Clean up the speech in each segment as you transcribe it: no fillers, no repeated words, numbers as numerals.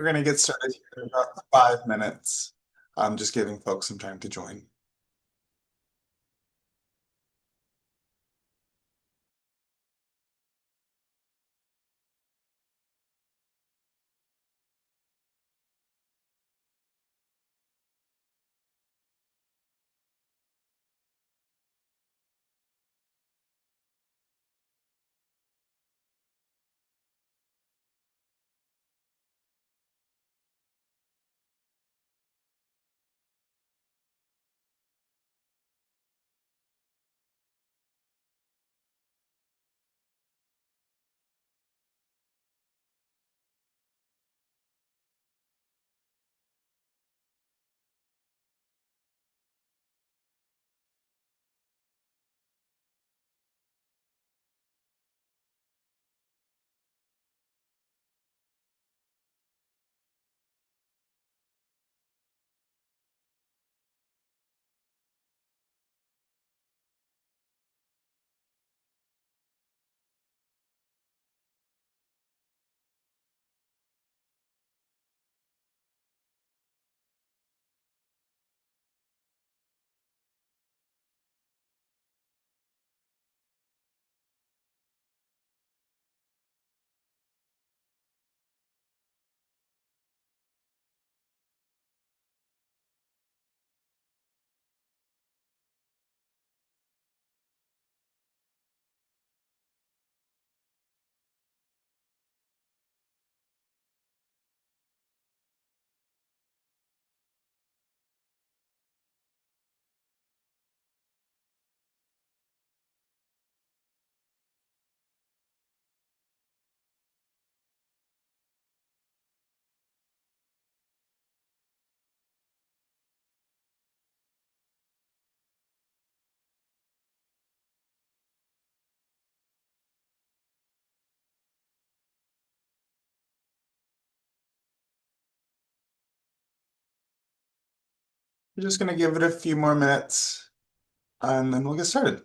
We're going to get started here in about 5 minutes. I'm just giving folks some time to join. We're just going to give it a few more minutes and then we'll get started.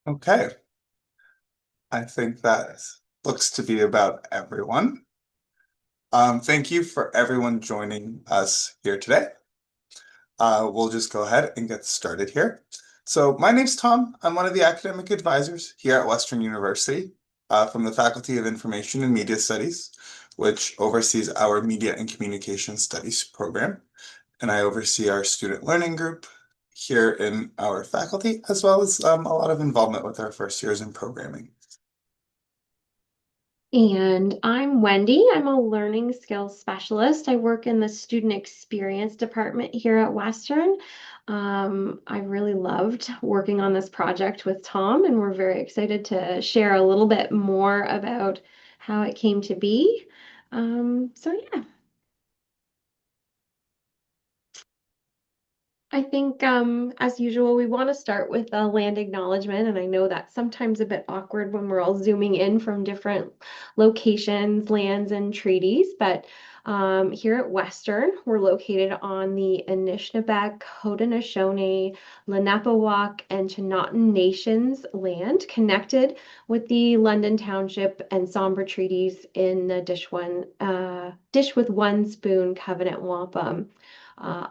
Okay, I think that looks to be about everyone. Thank you for everyone joining us here today. We'll just go ahead and get started here. So my name's Tom. I'm one of the academic advisors here at Western University from the Faculty of Information and Media Studies, which oversees our Media and Communication Studies program. And I oversee our student learning group here in our faculty, as well as a lot of involvement with our first years in programming. And I'm Wendy. I'm a learning skills specialist. I work in the student experience department here at Western. I really loved working on this project with Tom, and we're very excited to share a little bit more about how it came to be. Yeah. I think, as usual, we want to start with a land acknowledgement, and I know that's sometimes a bit awkward when we're all zooming in from different locations, lands, and treaties. But here at Western, we're located on the Anishinaabeg, Haudenosaunee, Lenapehoik, and Chinootan Nations land, connected with the London Township and Sombra treaties in the Dish with One Spoon Covenant Wampum.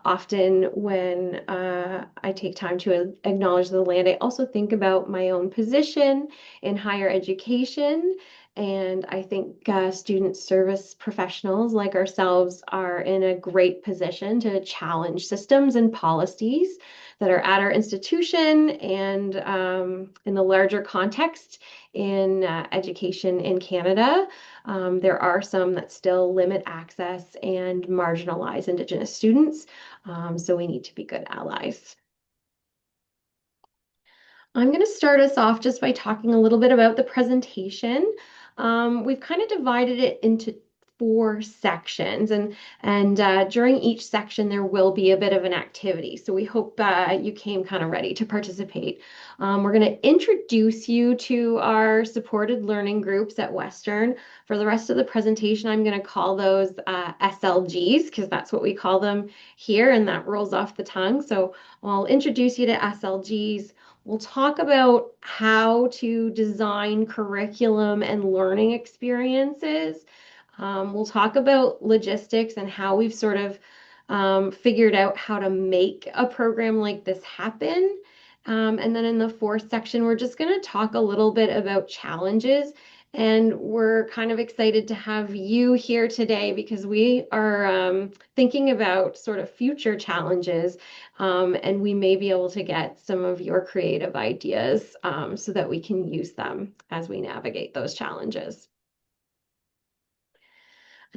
Often, when I take time to acknowledge the land, I also think about my own position in higher education. And I think student service professionals like ourselves are in a great position to challenge systems and policies that are at our institution and in the larger context in education in Canada. There are some that still limit access and marginalize Indigenous students, so we need to be good allies. I'm going to start us off just by talking a little bit about the presentation. We've kind of divided it into four sections, and during each section there will be a bit of an activity. So we hope you came kind of ready to participate. We're going to introduce you to our supported learning groups at Western. For the rest of the presentation, I'm going to call those SLGs because that's what we call them here, and that rolls off the tongue. So I'll introduce you to SLGs. We'll talk about how to design curriculum and learning experiences. We'll talk about logistics and how we've sort of figured out how to make a program like this happen. And then in the fourth section, we're just going to talk a little bit about challenges. And we're kind of excited to have you here today because we are thinking about sort of future challenges, and we may be able to get some of your creative ideas so that we can use them as we navigate those challenges.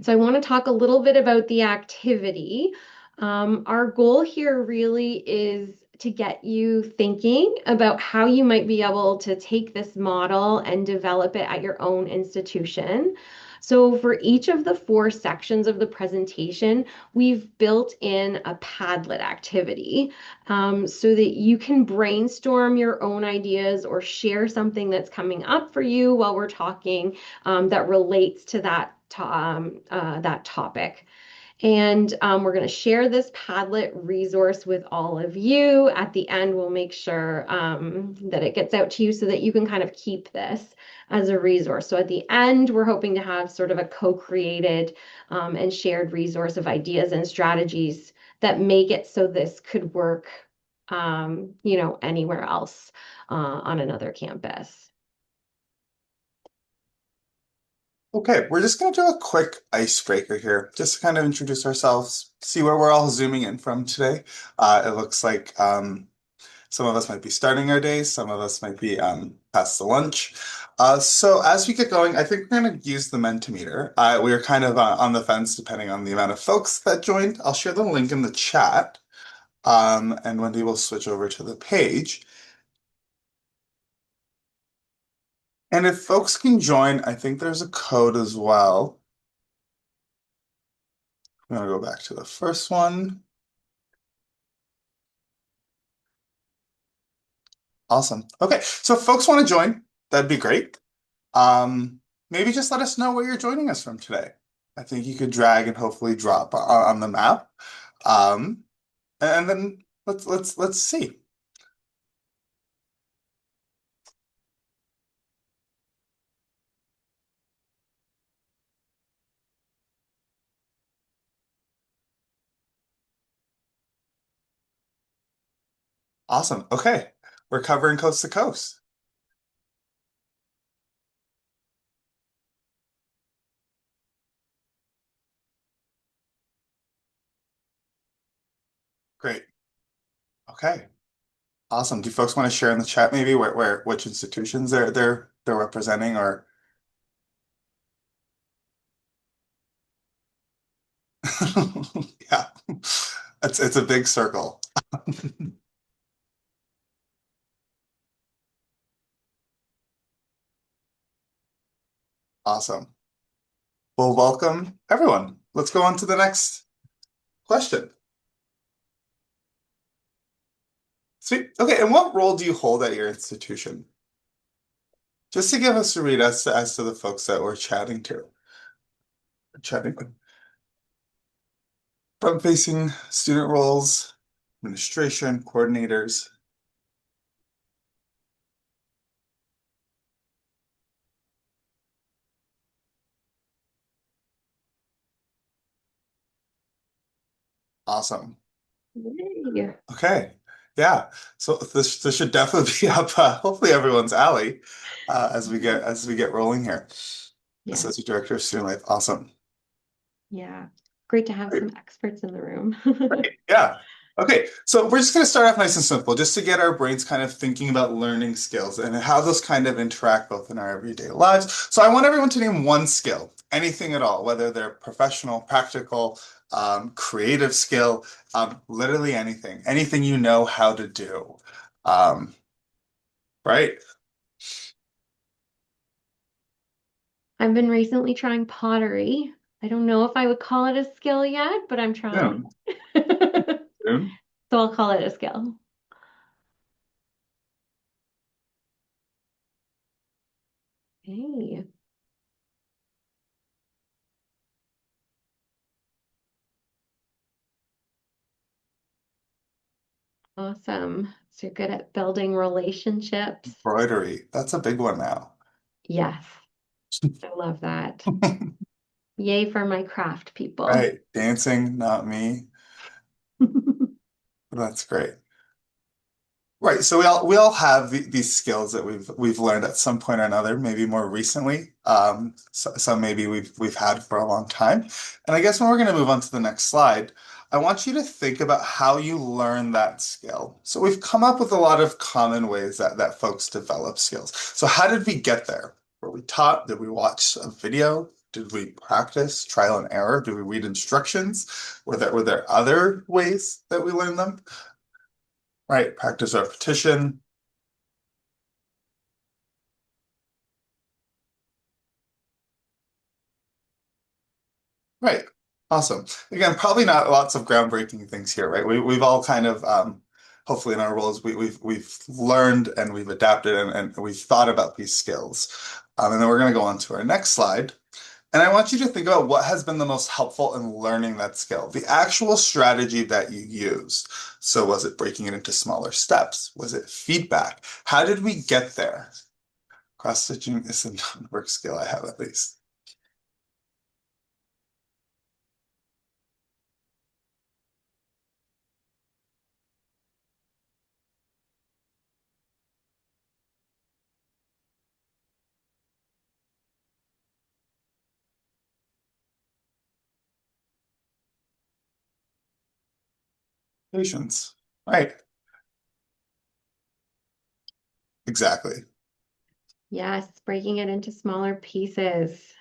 So I want to talk a little bit about the activity. Our goal here really is to get you thinking about how you might be able to take this model and develop it at your own institution. So for each of the four sections of the presentation, we've built in a Padlet activity so that you can brainstorm your own ideas or share something that's coming up for you while we're talking that relates to that topic. And we're going to share this Padlet resource with all of you. At the end, we'll make sure that it gets out to you so that you can kind of keep this as a resource. So at the end, we're hoping to have sort of a co-created and shared resource of ideas and strategies that make it so this could work, anywhere else on another campus. Okay, we're just going to do a quick icebreaker here, just to kind of introduce ourselves, see where we're all zooming in from today. It looks like some of us might be starting our days, some of us might be past the lunch. So as we get going, I think we're going to use the Mentimeter. We are kind of on the fence depending on the amount of folks that joined. I'll share the link in the chat, and Wendy will switch over to the page. And if folks can join, I think there's a code as well. I'm going to go back to the first one. Awesome. Okay, so if folks want to join, that'd be great. Maybe just let us know where you're joining us from today. I think you could drag and hopefully drop on the map. Um, and then let's see. Awesome. Okay, we're covering coast to coast. Great. Okay. Awesome. Do folks want to share in the chat maybe which institutions they're representing or Yeah, it's a big circle. Awesome. Well, welcome everyone. Let's go on to the next question. Sweet. Okay, and what role do you hold at your institution? Just to give us a read as to the folks that we're chatting with. Front-facing student roles, administration, coordinators. Awesome. Yay. Okay. Yeah. So this should definitely be up hopefully everyone's alley as we get rolling here. Yeah, Associate Director of Student Life. Awesome. yeah. Great to have Great. some experts in the room. Great. Yeah. Okay. So we're just going to start off nice and simple, just to get our brains kind of thinking about learning skills and how those kind of interact both in our everyday lives. So I want everyone to name one skill, anything at all, whether they're professional, practical, creative skill, literally anything you know how to do. Um, right? I've been recently trying pottery. I don't know if I would call it a skill yet, but I'm trying. Soon. So Soon. I'll call it a skill. Hey, awesome. So you're good at building relationships. Embroidery. That's a big one now. Yes, I love that. Yay for my craft people. Right. Dancing, not me. That's great. Right. So we all have these skills that we've learned at some point or another, maybe more recently. Some maybe we've had for a long time. And I guess when we're going to move on to the next slide, I want you to think about how you learn that skill. So we've come up with a lot of common ways that folks develop skills. So how did we get there? Were we taught? Did we watch a video? Did we practice trial and error? Did we read instructions? Were there other ways that we learned them? Right, practice repetition. Right. Awesome. Again, probably not lots of groundbreaking things here, right? We've all kind of hopefully in our roles we've learned and we've adapted and we've thought about these skills. And then we're going to go on to our next slide. And I want you to think about what has been the most helpful in learning that skill, the actual strategy that you used. So was it breaking it into smaller steps? Was it feedback? How did we get there? Cross-stitching is a non-work skill I have at least. Patience. Right. Exactly. Yes, breaking it into smaller pieces.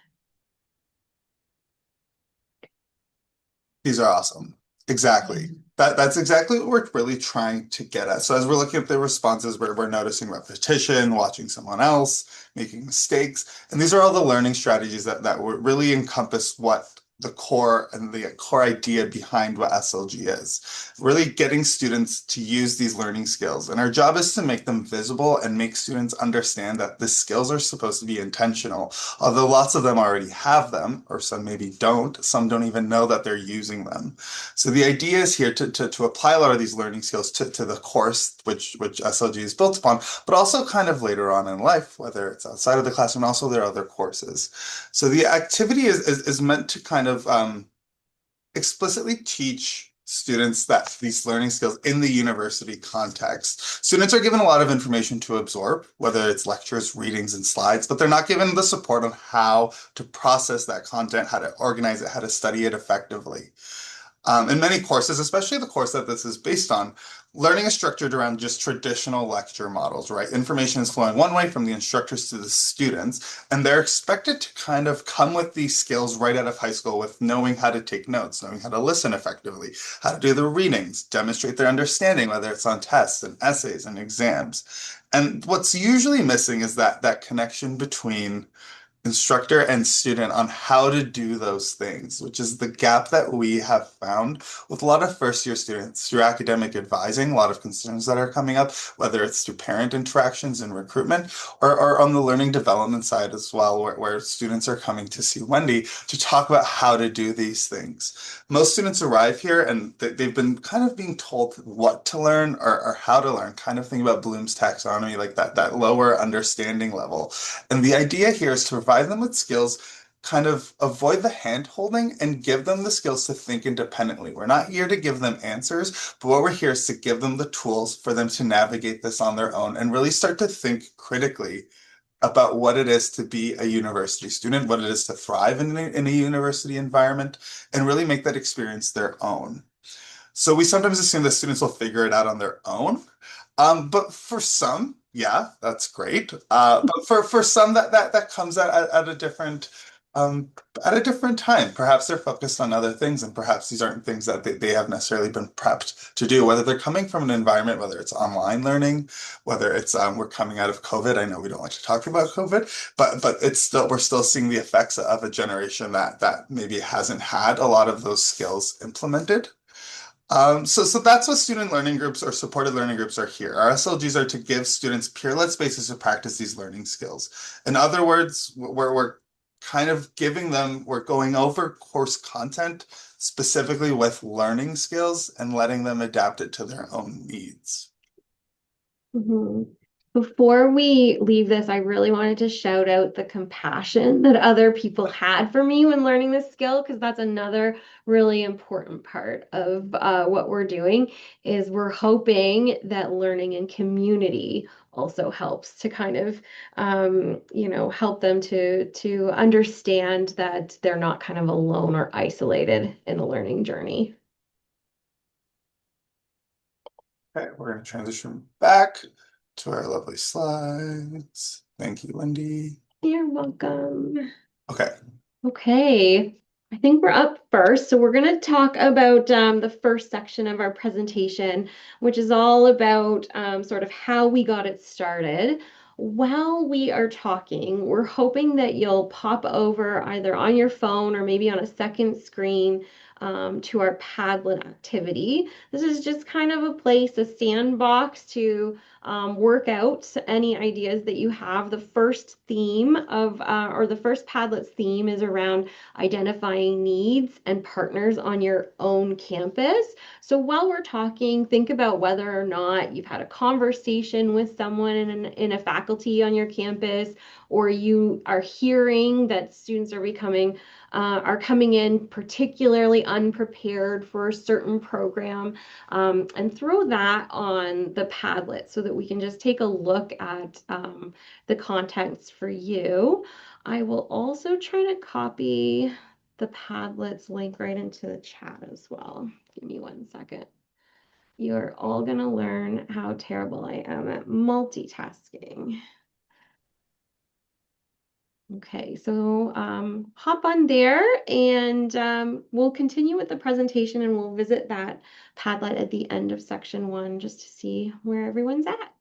These are awesome. Yeah. Exactly. That's exactly what we're really trying to get at. So as we're looking at the responses, we're noticing repetition, watching someone else, making mistakes. And these are all the learning strategies that would really encompass what the core and the core idea behind what SLG is. Really getting students to use these learning skills. And our job is to make them visible and make students understand that the skills are supposed to be intentional. Although lots of them already have them, or some maybe don't, some don't even know that they're using them. So the idea is here to apply a lot of these learning skills to the course, which SLG is built upon, but also kind of later on in life, whether it's outside of the classroom, also there are other courses. So the activity is meant to kind of explicitly teach students that these learning skills in the university context. Students are given a lot of information to absorb, whether it's lectures, readings, and slides, but they're not given the support on how to process that content, how to organize it, how to study it effectively. In many courses, especially the course that this is based on, Learning is structured around just traditional lecture models, right? Information is flowing one way from the instructors to the students, and they're expected to kind of come with these skills right out of high school with knowing how to take notes, knowing how to listen effectively, how to do the readings, demonstrate their understanding, whether it's on tests and essays and exams. And what's usually missing is that connection between instructor and student on how to do those things, which is the gap that we have found with a lot of first year students through academic advising, a lot of concerns that are coming up, whether it's through parent interactions and recruitment or on the learning development side as well, where students are coming to see Wendy to talk about how to do these things. Most students arrive here and they've been kind of being told what to learn or how to learn, kind of think about Bloom's taxonomy, like that lower understanding level. And the idea here is to provide them with skills, kind of avoid the hand holding and give them the skills to think independently. We're not here to give them answers, but what we're here is to give them the tools for them to navigate this on their own and really start to think critically about what it is to be a university student, what it is to thrive in a university environment, and really make that experience their own. So we sometimes assume that students will figure it out on their own. But for some, yeah, that's great. But for some that comes at a different at a different time. Perhaps they're focused on other things, and perhaps these aren't things that they have necessarily been prepped to do. Whether they're coming from an environment, whether it's online learning, whether it's we're coming out of COVID. I know we don't like to talk about COVID, but it's still we're still seeing the effects of a generation that maybe hasn't had a lot of those skills implemented. So that's what student learning groups or supported learning groups are here. Our SLGs are to give students peer-led spaces to practice these learning skills. In other words, we're kind of giving them, we're going over course content specifically with learning skills and letting them adapt it to their own needs. Mhm. Before we leave this, I really wanted to shout out the compassion that other people had for me when learning this skill, because that's another really important part of what we're doing is we're hoping that learning in community also helps to kind of help them to understand that they're not kind of alone or isolated in the learning journey. Okay, we're going to transition back to our lovely slides. Thank you, Wendy. You're welcome. Okay, Okay, I think we're up first. So we're going to talk about the first section of our presentation, which is all about sort of how we got it started. While we are talking, we're hoping that you'll pop over either on your phone or maybe on a second screen to our Padlet activity. This is just kind of a place, a sandbox to work out any ideas that you have. The first theme or the first Padlet's theme is around identifying needs and partners on your own campus. So while we're talking, think about whether or not you've had a conversation with someone in a faculty on your campus, or you are hearing that students are coming in particularly unprepared for a certain program, and throw that on the Padlet so that we can just take a look at the contents for you. I will also try to copy the Padlet's link right into the chat as well. Give me 1 second. You're all going to learn how terrible I am at multitasking. Okay, so hop on there and we'll continue with the presentation and we'll visit that Padlet at the end of section 1 just to see where everyone's at.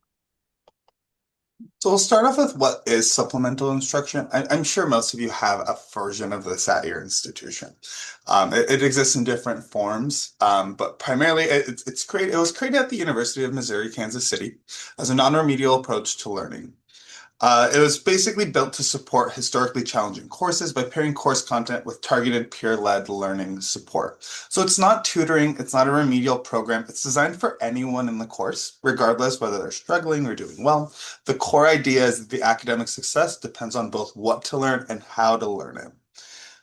so we'll start off with what is supplemental instruction. I'm sure most of you have a version of this at your institution. It exists in different forms, but primarily it was created at the University of Missouri, Kansas City as a non-remedial approach to learning. It was basically built to support historically challenging courses by pairing course content with targeted peer-led learning support. So it's not tutoring, it's not a remedial program. It's designed for anyone in the course, regardless whether they're struggling or doing well. The core idea is that the academic success depends on both what to learn and how to learn it.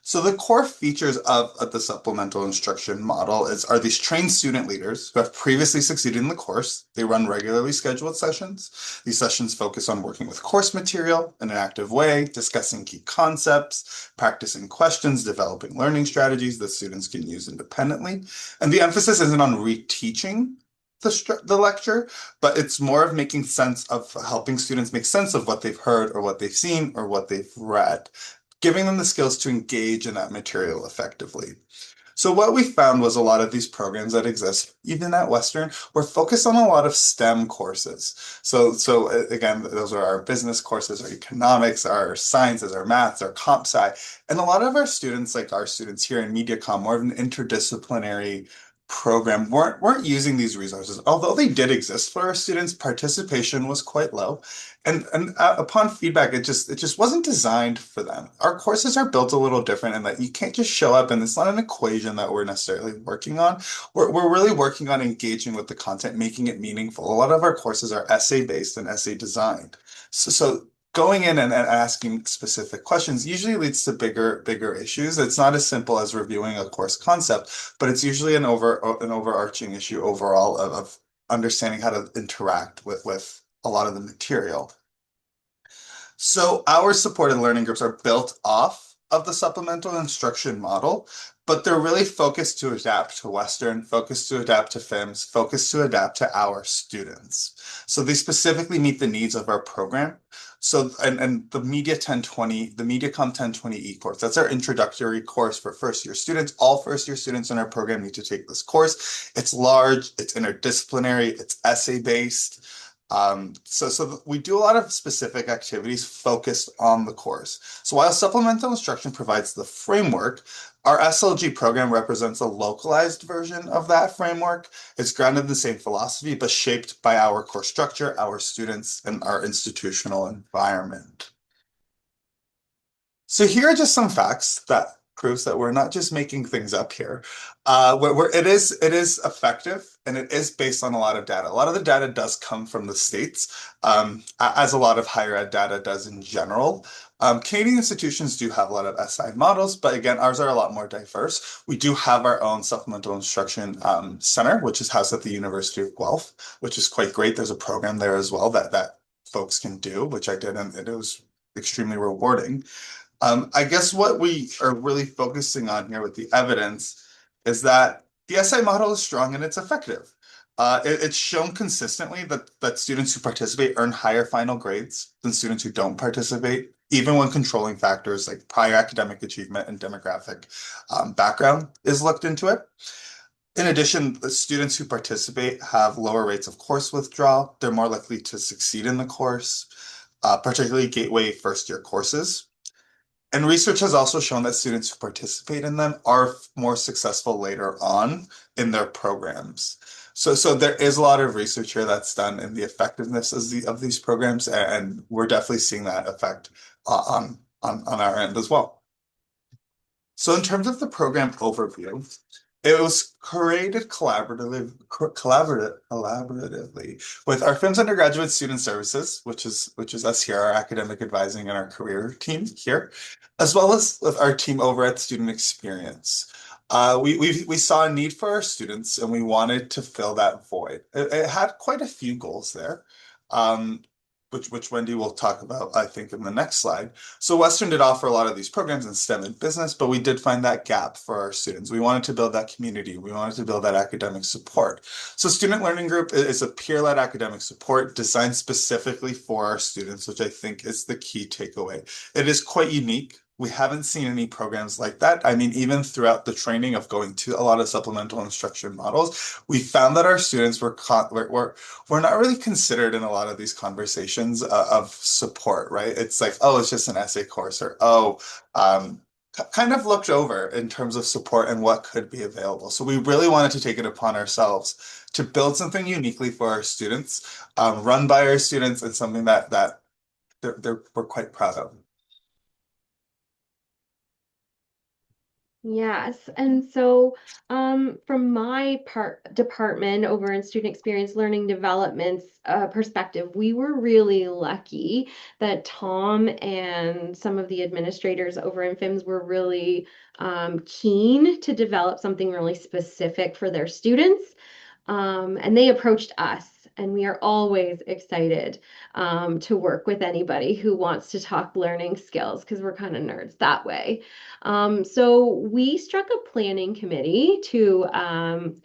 So the core features of the supplemental instruction model are these trained student leaders who have previously succeeded in the course. They run regularly scheduled sessions. These sessions focus on working with course material in an active way, discussing key concepts, practicing questions, developing learning strategies that students can use independently. And the emphasis isn't on reteaching, the lecture, but it's more of making sense of helping students make sense of what they've heard or what they've seen or what they've read, giving them the skills to engage in that material effectively. So what we found was a lot of these programs that exist, even at Western, were focused on a lot of STEM courses. So again, those are our business courses, our economics, our sciences, our maths, our comp sci, and a lot of our students, like our students here in MediaCom, more of an interdisciplinary program, weren't using these resources. Although they did exist for our students, participation was quite low. And upon feedback, it just wasn't designed for them. Our courses are built a little different in that you can't just show up and it's not an equation that we're necessarily working on. We're really working on engaging with the content, making it meaningful. A lot of our courses are essay based and essay designed. So going in and asking specific questions usually leads to bigger issues. It's not as simple as reviewing a course concept, but it's usually an overarching issue overall of understanding how to interact with a lot of the material. So our supported learning groups are built off of the supplemental instruction model, but they're really focused to adapt to Western, focused to adapt to FIMS, focused to adapt to our students. So they specifically meet the needs of our program. So, and the Media 1020, the MediaCom 1020E course, that's our introductory course for first year students. All first year students in our program need to take this course. It's large, it's interdisciplinary, it's essay based. So we do a lot of specific activities focused on the course. So while supplemental instruction provides the framework, our SLG program represents a localized version of that framework. It's grounded in the same philosophy, but shaped by our course structure, our students, and our institutional environment. So here are just some facts that proves that we're not just making things up here. Where it is effective and it is based on a lot of data. A lot of the data does come from the states, as a lot of higher ed data does in general. Canadian institutions do have a lot of SI models, but again, ours are a lot more diverse. We do have our own supplemental instruction center, which is housed at the University of Guelph, which is quite great. There's a program there as well that folks can do, which I did, and it was extremely rewarding. I guess what we are really focusing on here with the evidence is that the SI model is strong and it's effective. It's shown consistently that students who participate earn higher final grades than students who don't participate, even when controlling factors like prior academic achievement and demographic background is looked into it. In addition, the students who participate have lower rates of course withdrawal. They're more likely to succeed in the course, particularly gateway first year courses. And research has also shown that students who participate in them are more successful later on in their programs. So there is a lot of research here that's done in the effectiveness of these programs, and we're definitely seeing that effect on our end as well. So in terms of the program overview, it was created collaboratively with our FIMS undergraduate student services, which is us here, our academic advising and our career team here, as well as with our team over at Student Experience. We saw a need for our students and we wanted to fill that void. It had quite a few goals there. Um, which Wendy will talk about, I think, in the next slide. So Western did offer a lot of these programs in STEM and business, but we did find that gap for our students. We wanted to build that community. We wanted to build that academic support. So Student Learning Group is a peer-led academic support designed specifically for our students, which I think is the key takeaway. It is quite unique. We haven't seen any programs like that. I mean, even throughout the training of going to a lot of supplemental instruction models, we found that our students were not really considered in a lot of these conversations of support, right? It's like, oh, it's just an essay course, or oh, kind of looked over in terms of support and what could be available. So we really wanted to take it upon ourselves to build something uniquely for our students, run by our students, and something that we're quite proud of. Yes, and so from my part department over in student experience learning development's perspective, we were really lucky that Tom and some of the administrators over in FIMS were really keen to develop something really specific for their students. And they approached us and we are always excited to work with anybody who wants to talk learning skills because we're kind of nerds that way. So we struck a planning committee to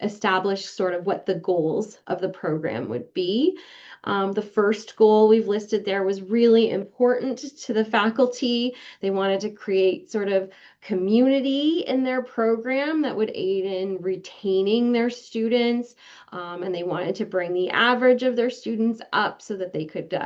establish sort of what the goals of the program would be. The first goal we've listed there was really important to the faculty. They wanted to create sort of community in their program that would aid in retaining their students. And they wanted to bring the average of their students up so that they could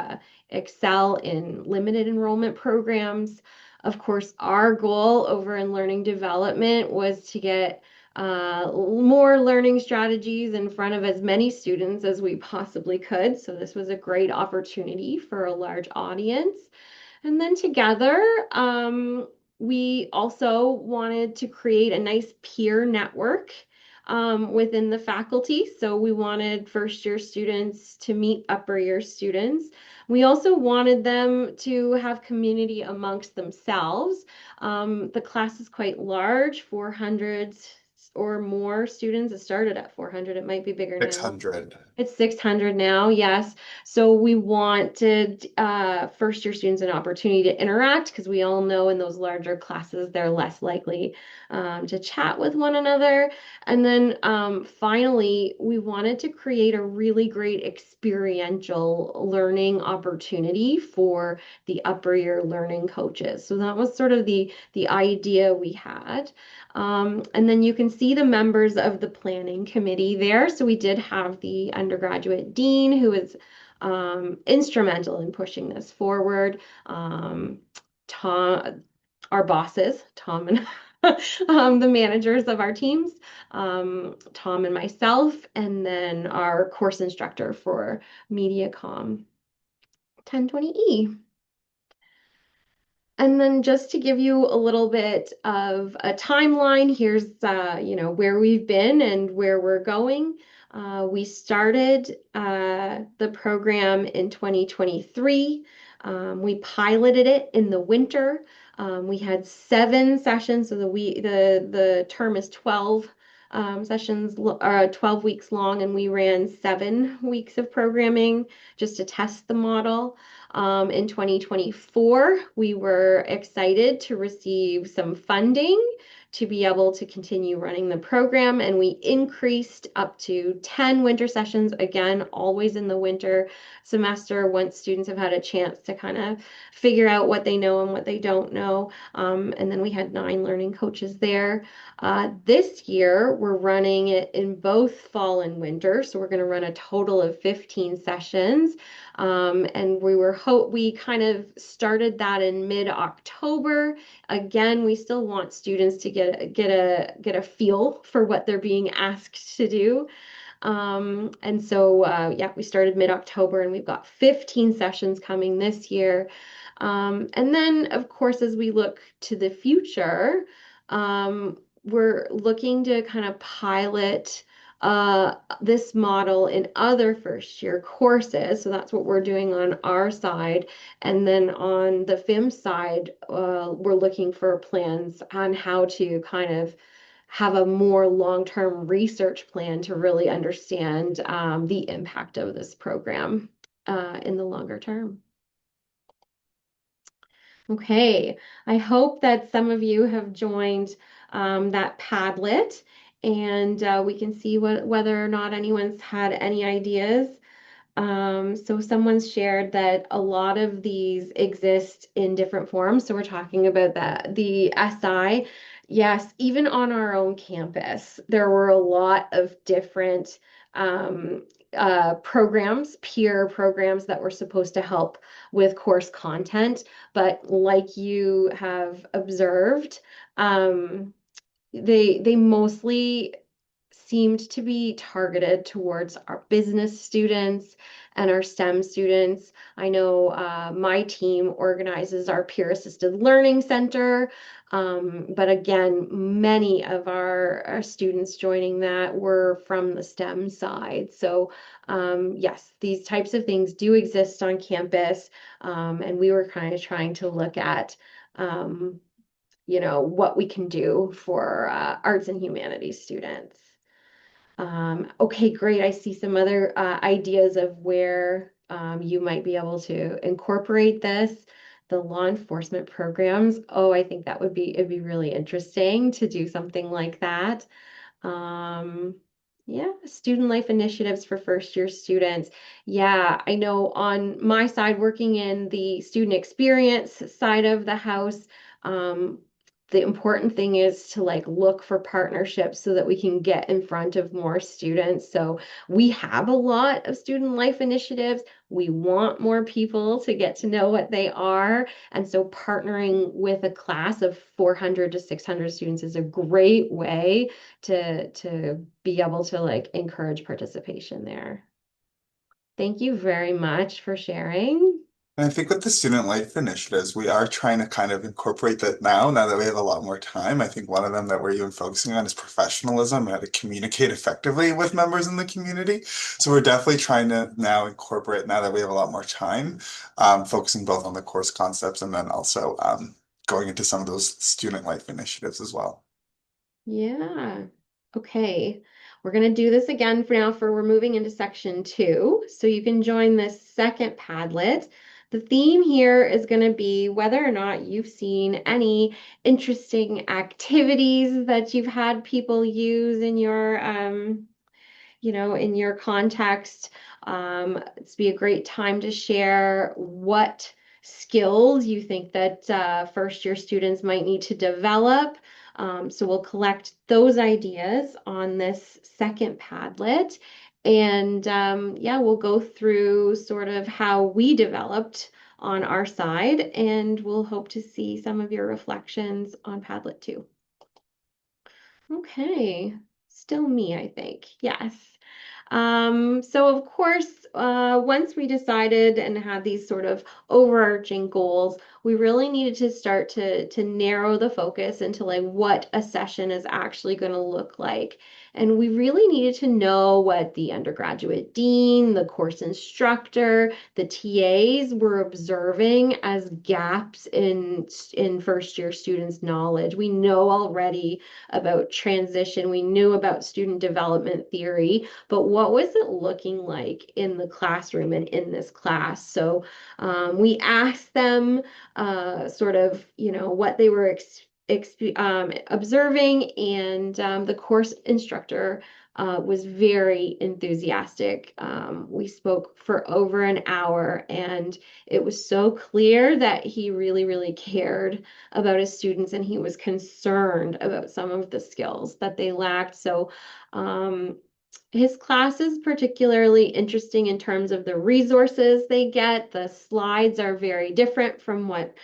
excel in limited enrollment programs. Of course, our goal over in learning development was to get more learning strategies in front of as many students as we possibly could. So this was a great opportunity for a large audience. And then together, we also wanted to create a nice peer network within the faculty. So we wanted first year students to meet upper year students. We also wanted them to have community amongst themselves. The class is quite large, 400 or more students. It started at 400. It might be bigger now. 600. It's 600 now, yes. So we wanted first year students an opportunity to interact because we all know in those larger classes they're less likely to chat with one another. And then finally, we wanted to create a really great experiential learning opportunity for the upper year learning coaches. So that was sort of the idea we had. And then you can see the members of the planning committee there. So we did have the undergraduate dean who was instrumental in pushing this forward. Tom, our bosses, Tom and the managers of our teams, Tom and myself, and then our course instructor for MediaCom 1020E. And then just to give you a little bit of a timeline, here's where we've been and where we're going. We started the program in 2023. We piloted it in the winter. We had 7 sessions, so the term is 12 sessions, 12 weeks long, and we ran 7 weeks of programming just to test the model. In 2024, we were excited to receive some funding to be able to continue running the program, and we increased up to 10 winter sessions, again, always in the winter semester once students have had a chance to kind of figure out what they know and what they don't know. And then we had 9 learning coaches there. This year, we're running it in both fall and winter, so we're going to run a total of 15 sessions. And we kind of started that in mid-October. Again, we still want students to get a feel for what they're being asked to do. And so yeah, we started mid-October and we've got 15 sessions coming this year. And then, of course, as we look to the future, we're looking to kind of pilot this model in other first year courses. So that's what we're doing on our side. And then on the FIM side, we're looking for plans on how to kind of have a more long-term research plan to really understand the impact of this program in the longer term. Okay, I hope that some of you have joined that Padlet and we can see whether or not anyone's had any ideas. So someone's shared that a lot of these exist in different forms. So we're talking about the SI. Yes, even on our own campus, there were a lot of different programs, peer programs that were supposed to help with course content. But like you have observed, they mostly seemed to be targeted towards our business students and our STEM students. I know my team organizes our peer assisted learning center. But again, many of our students joining that were from the STEM side. So yes, these types of things do exist on campus. And we were kind of trying to look at what we can do for arts and humanities students. Okay, great. I see some other ideas of where you might be able to incorporate this. The law enforcement programs. Oh, I think that it'd be really interesting to do something like that. Um, yeah, student life initiatives for first year students. Yeah, I know on my side, working in the student experience side of the house, um, the important thing is to like look for partnerships so that we can get in front of more students. So we have a lot of student life initiatives. We want more people to get to know what they are. And so partnering with a class of 400 to 600 students is a great way to be able to like encourage participation there. Thank you very much for sharing. And I think with the student life initiatives, we are trying to kind of incorporate that now that we have a lot more time. I think one of them that we're even focusing on is professionalism and how to communicate effectively with members in the community. So we're definitely trying to now incorporate, now that we have a lot more time, focusing both on the course concepts and then also going into some of those student life initiatives as well. Yeah. Okay. We're going to do this again for now for we're moving into section 2. So you can join this second Padlet. The theme here is going to be whether or not you've seen any interesting activities that you've had people use in your in your context. It's be a great time to share what skills you think that first year students might need to develop. So we'll collect those ideas on this second Padlet. And yeah, we'll go through sort of how we developed on our side, and we'll hope to see some of your reflections on Padlet too. Okay, still me, I think. Yes. So of course, once we decided and had these sort of overarching goals, we really needed to start to narrow the focus into like what a session is actually going to look like. And we really needed to know what the undergraduate dean, the course instructor, the TAs were observing as gaps in first year students' knowledge. We know already about transition, we knew about student development theory, but what was it looking like in the classroom and in this class? So we asked them sort of, what they were observing, and the course instructor was very enthusiastic. We spoke for over an hour, and it was so clear that he really, really cared about his students and he was concerned about some of the skills that they lacked. So, his class is particularly interesting in terms of the resources they get. The slides are very different from what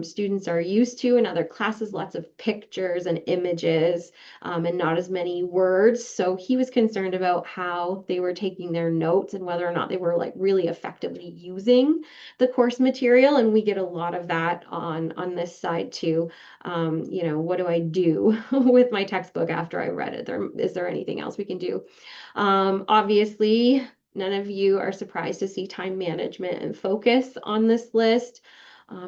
students are used to in other classes, lots of pictures and images, and not as many words. So he was concerned about how they were taking their notes and whether or not they were like really effectively using the course material. And we get a lot of that on this side too. What do I do with my textbook after I read it? Is there anything else we can do? Obviously, none of you are surprised to see time management and focus on this list.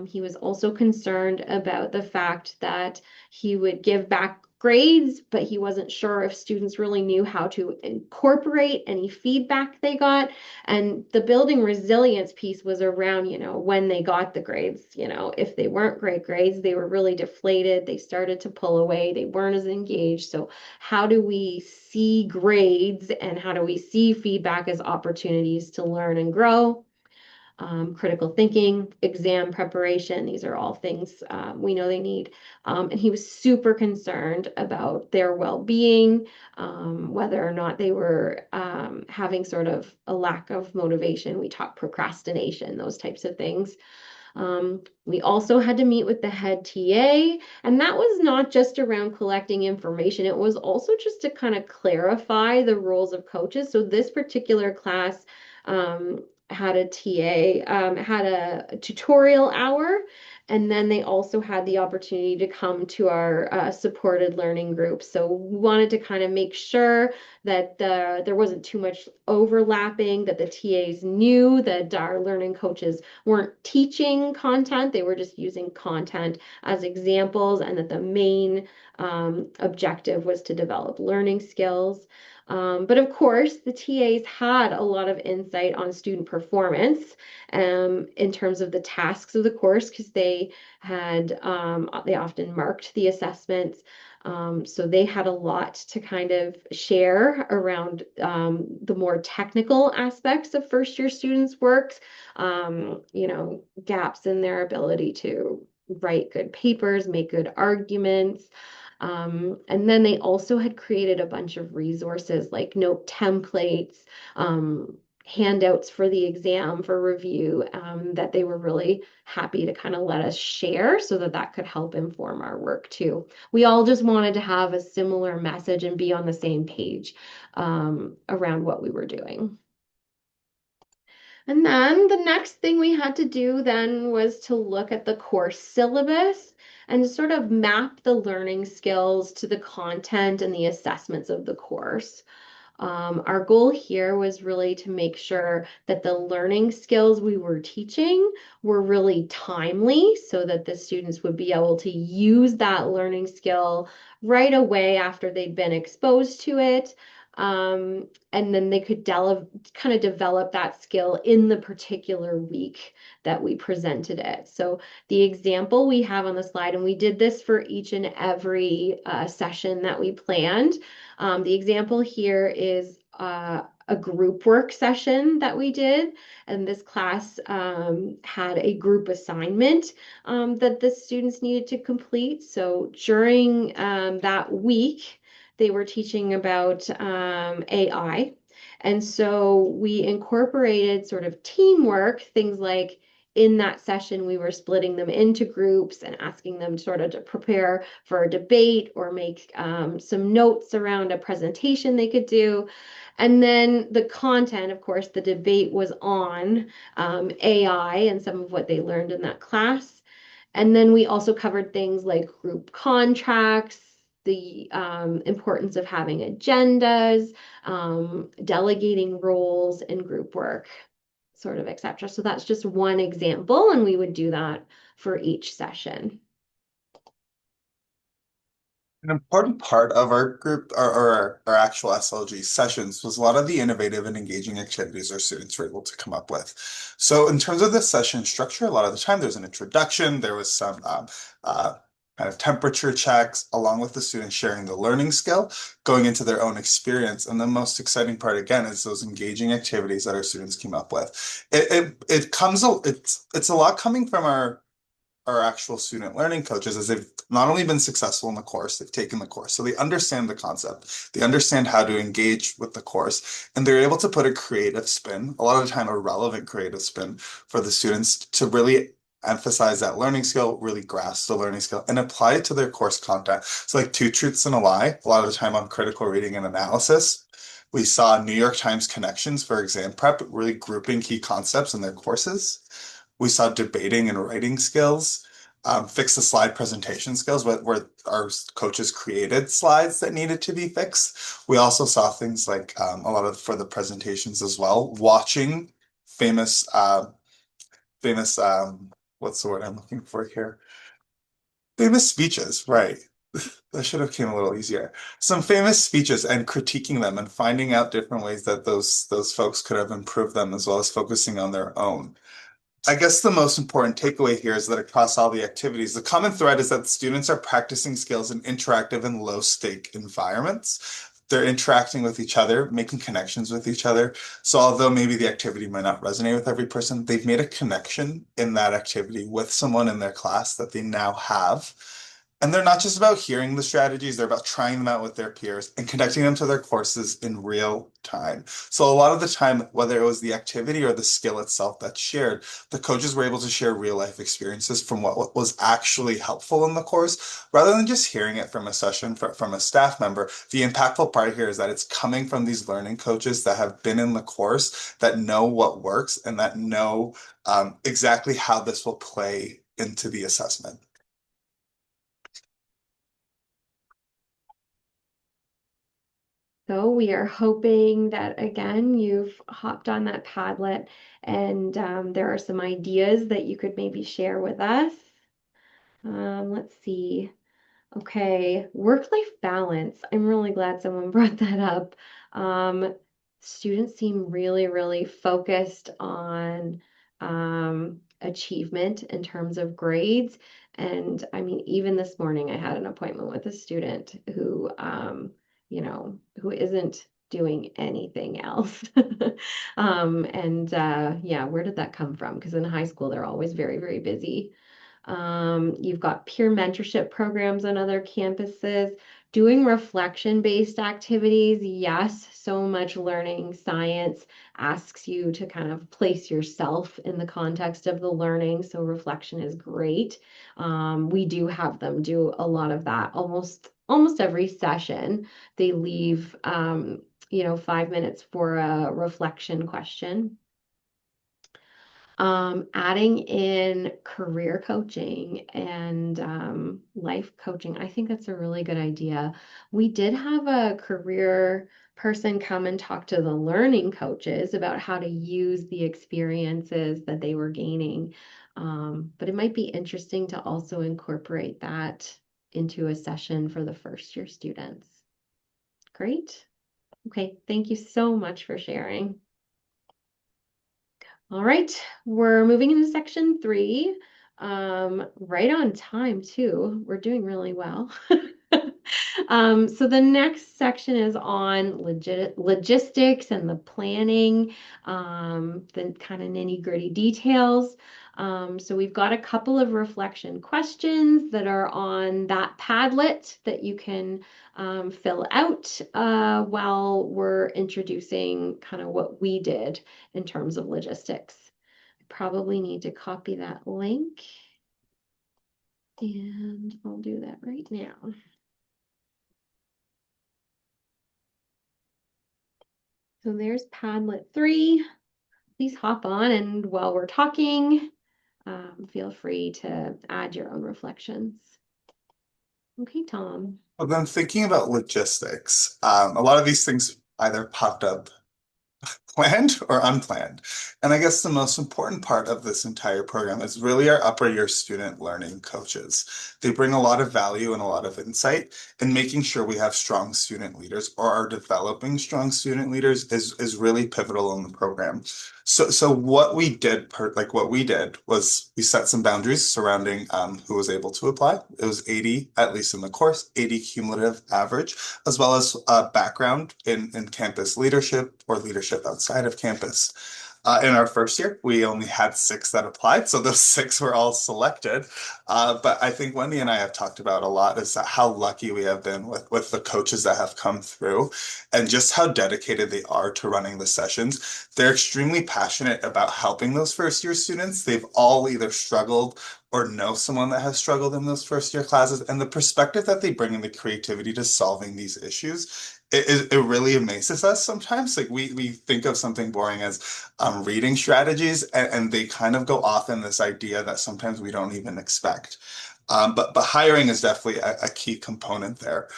He was also concerned about the fact that he would give back grades, but he wasn't sure if students really knew how to incorporate any feedback they got. And the building resilience piece was around, when they got the grades, if they weren't great grades, they were really deflated. They started to pull away. They weren't as engaged. So how do we see grades and how do we see feedback as opportunities to learn and grow? Critical thinking, exam preparation. These are all things we know they need. And he was super concerned about their well-being, whether or not they were having sort of a lack of motivation. We talk procrastination, those types of things. We also had to meet with the head TA, and that was not just around collecting information, it was also just to kind of clarify the roles of coaches. So this particular class had a TA, had a tutorial hour, and then they also had the opportunity to come to our supported learning group. So we wanted to kind of make sure that there wasn't too much overlapping, that the TAs knew that our learning coaches weren't teaching content, they were just using content as examples, and that the main objective was to develop learning skills. But of course, the TAs had a lot of insight on student performance in terms of the tasks of the course because they often marked the assessments. So they had a lot to kind of share around the more technical aspects of first year students' works, gaps in their ability to write good papers, make good arguments. And then they also had created a bunch of resources like note templates, um, handouts for the exam for review that they were really happy to kind of let us share so that that could help inform our work too. We all just wanted to have a similar message and be on the same page around what we were doing. And then the next thing we had to do then was to look at the course syllabus and sort of map the learning skills to the content and the assessments of the course. Our goal here was really to make sure that the learning skills we were teaching were really timely so that the students would be able to use that learning skill right away after they'd been exposed to it. And then they could kind of develop that skill in the particular week that we presented it. So the example we have on the slide, and we did this for each and every session that we planned. The example here is a group work session that we did, and this class had a group assignment that the students needed to complete. So during that week, they were teaching about AI. And so we incorporated sort of teamwork, things like in that session, we were splitting them into groups and asking them sort of to prepare for a debate or make some notes around a presentation they could do. And then the content, of course, the debate was on AI and some of what they learned in that class. And then we also covered things like group contracts, the importance of having agendas, delegating roles in group work, sort of, etc. So that's just one example, and we would do that for each session. An important part of our group, or our actual SLG sessions, was a lot of the innovative and engaging activities our students were able to come up with. So in terms of the session structure, a lot of the time there's an introduction, there was some uh, kind of temperature checks, along with the students sharing the learning skill, going into their own experience. And the most exciting part, again, is those engaging activities that our students came up with. It's a lot coming from our actual student learning coaches, as they've not only been successful in the course, they've taken the course. So they understand the concept, they understand how to engage with the course, and they're able to put a creative spin, a lot of the time a relevant creative spin for the students to really emphasize that learning skill, really grasp the learning skill, and apply it to their course content. So like two truths and a lie, a lot of the time on critical reading and analysis. We saw New York Times connections for exam prep, really grouping key concepts in their courses. We saw debating and writing skills, fix the slide presentation skills, where our coaches created slides that needed to be fixed. We also saw things like a lot of for the presentations as well, watching famous, famous, what's the word I'm looking for here? Famous speeches, right? That should have came a little easier. Some famous speeches and critiquing them and finding out different ways that those folks could have improved them, as well as focusing on their own. I guess the most important takeaway here is that across all the activities, the common thread is that students are practicing skills in interactive and low stake environments. They're interacting with each other, making connections with each other. So although maybe the activity might not resonate with every person, they've made a connection in that activity with someone in their class that they now have. And they're not just about hearing the strategies, they're about trying them out with their peers and connecting them to their courses in real time. So a lot of the time, whether it was the activity or the skill itself that's shared, the coaches were able to share real life experiences from what was actually helpful in the course, rather than just hearing it from a session from a staff member. The impactful part here is that it's coming from these learning coaches that have been in the course, that know what works, and that know exactly how this will play into the assessment. So we are hoping that again, you've hopped on that Padlet and there are some ideas that you could maybe share with us. Let's see. Okay, work-life balance. I'm really glad someone brought that up. Um, Students seem really, really focused on achievement in terms of grades. And I mean, even this morning, I had an appointment with a student who, who isn't doing anything else. Yeah, where did that come from? Because in high school, they're always very, very busy. You've got peer mentorship programs on other campuses, doing reflection-based activities. Yes, so much learning science asks you to kind of place yourself in the context of the learning. So reflection is great. We do have them do a lot of that almost every session. They leave 5 minutes for a reflection question. Adding in career coaching and life coaching, I think that's a really good idea. We did have a career person come and talk to the learning coaches about how to use the experiences that they were gaining. But it might be interesting to also incorporate that into a session for the first year students. Great. Okay, thank you so much for sharing. All right, we're moving into section three. Right on time too. We're doing really well. So the next section is on logistics and the planning, the kind of nitty-gritty details. So we've got a couple of reflection questions that are on that Padlet that you can fill out while we're introducing kind of what we did in terms of logistics. I probably need to copy that link, and I'll do that right now. So there's Padlet 3. Please hop on, and while we're talking, feel free to add your own reflections. Okay, Tom. Well, then thinking about logistics, a lot of these things either popped up planned or unplanned. And I guess the most important part of this entire program is really our upper year student learning coaches. They bring a lot of value and a lot of insight, and making sure we have strong student leaders or are developing strong student leaders is really pivotal in the program. So what we did, what we did was we set some boundaries surrounding who was able to apply. It was 80, at least in the course, 80 cumulative average, as well as background in campus leadership or leadership outside of campus. In our first year, we only had six that applied, so those six were all selected. But I think Wendy and I have talked about a lot is that how lucky we have been with the coaches that have come through and just how dedicated they are to running the sessions. They're extremely passionate about helping those first year students. They've all either struggled or know someone that has struggled in those first year classes, and the perspective that they bring and the creativity to solving these issues it really amazes us sometimes. Like we think of something boring as reading strategies, and they kind of go off in this idea that sometimes we don't even expect. But hiring is definitely a key component there.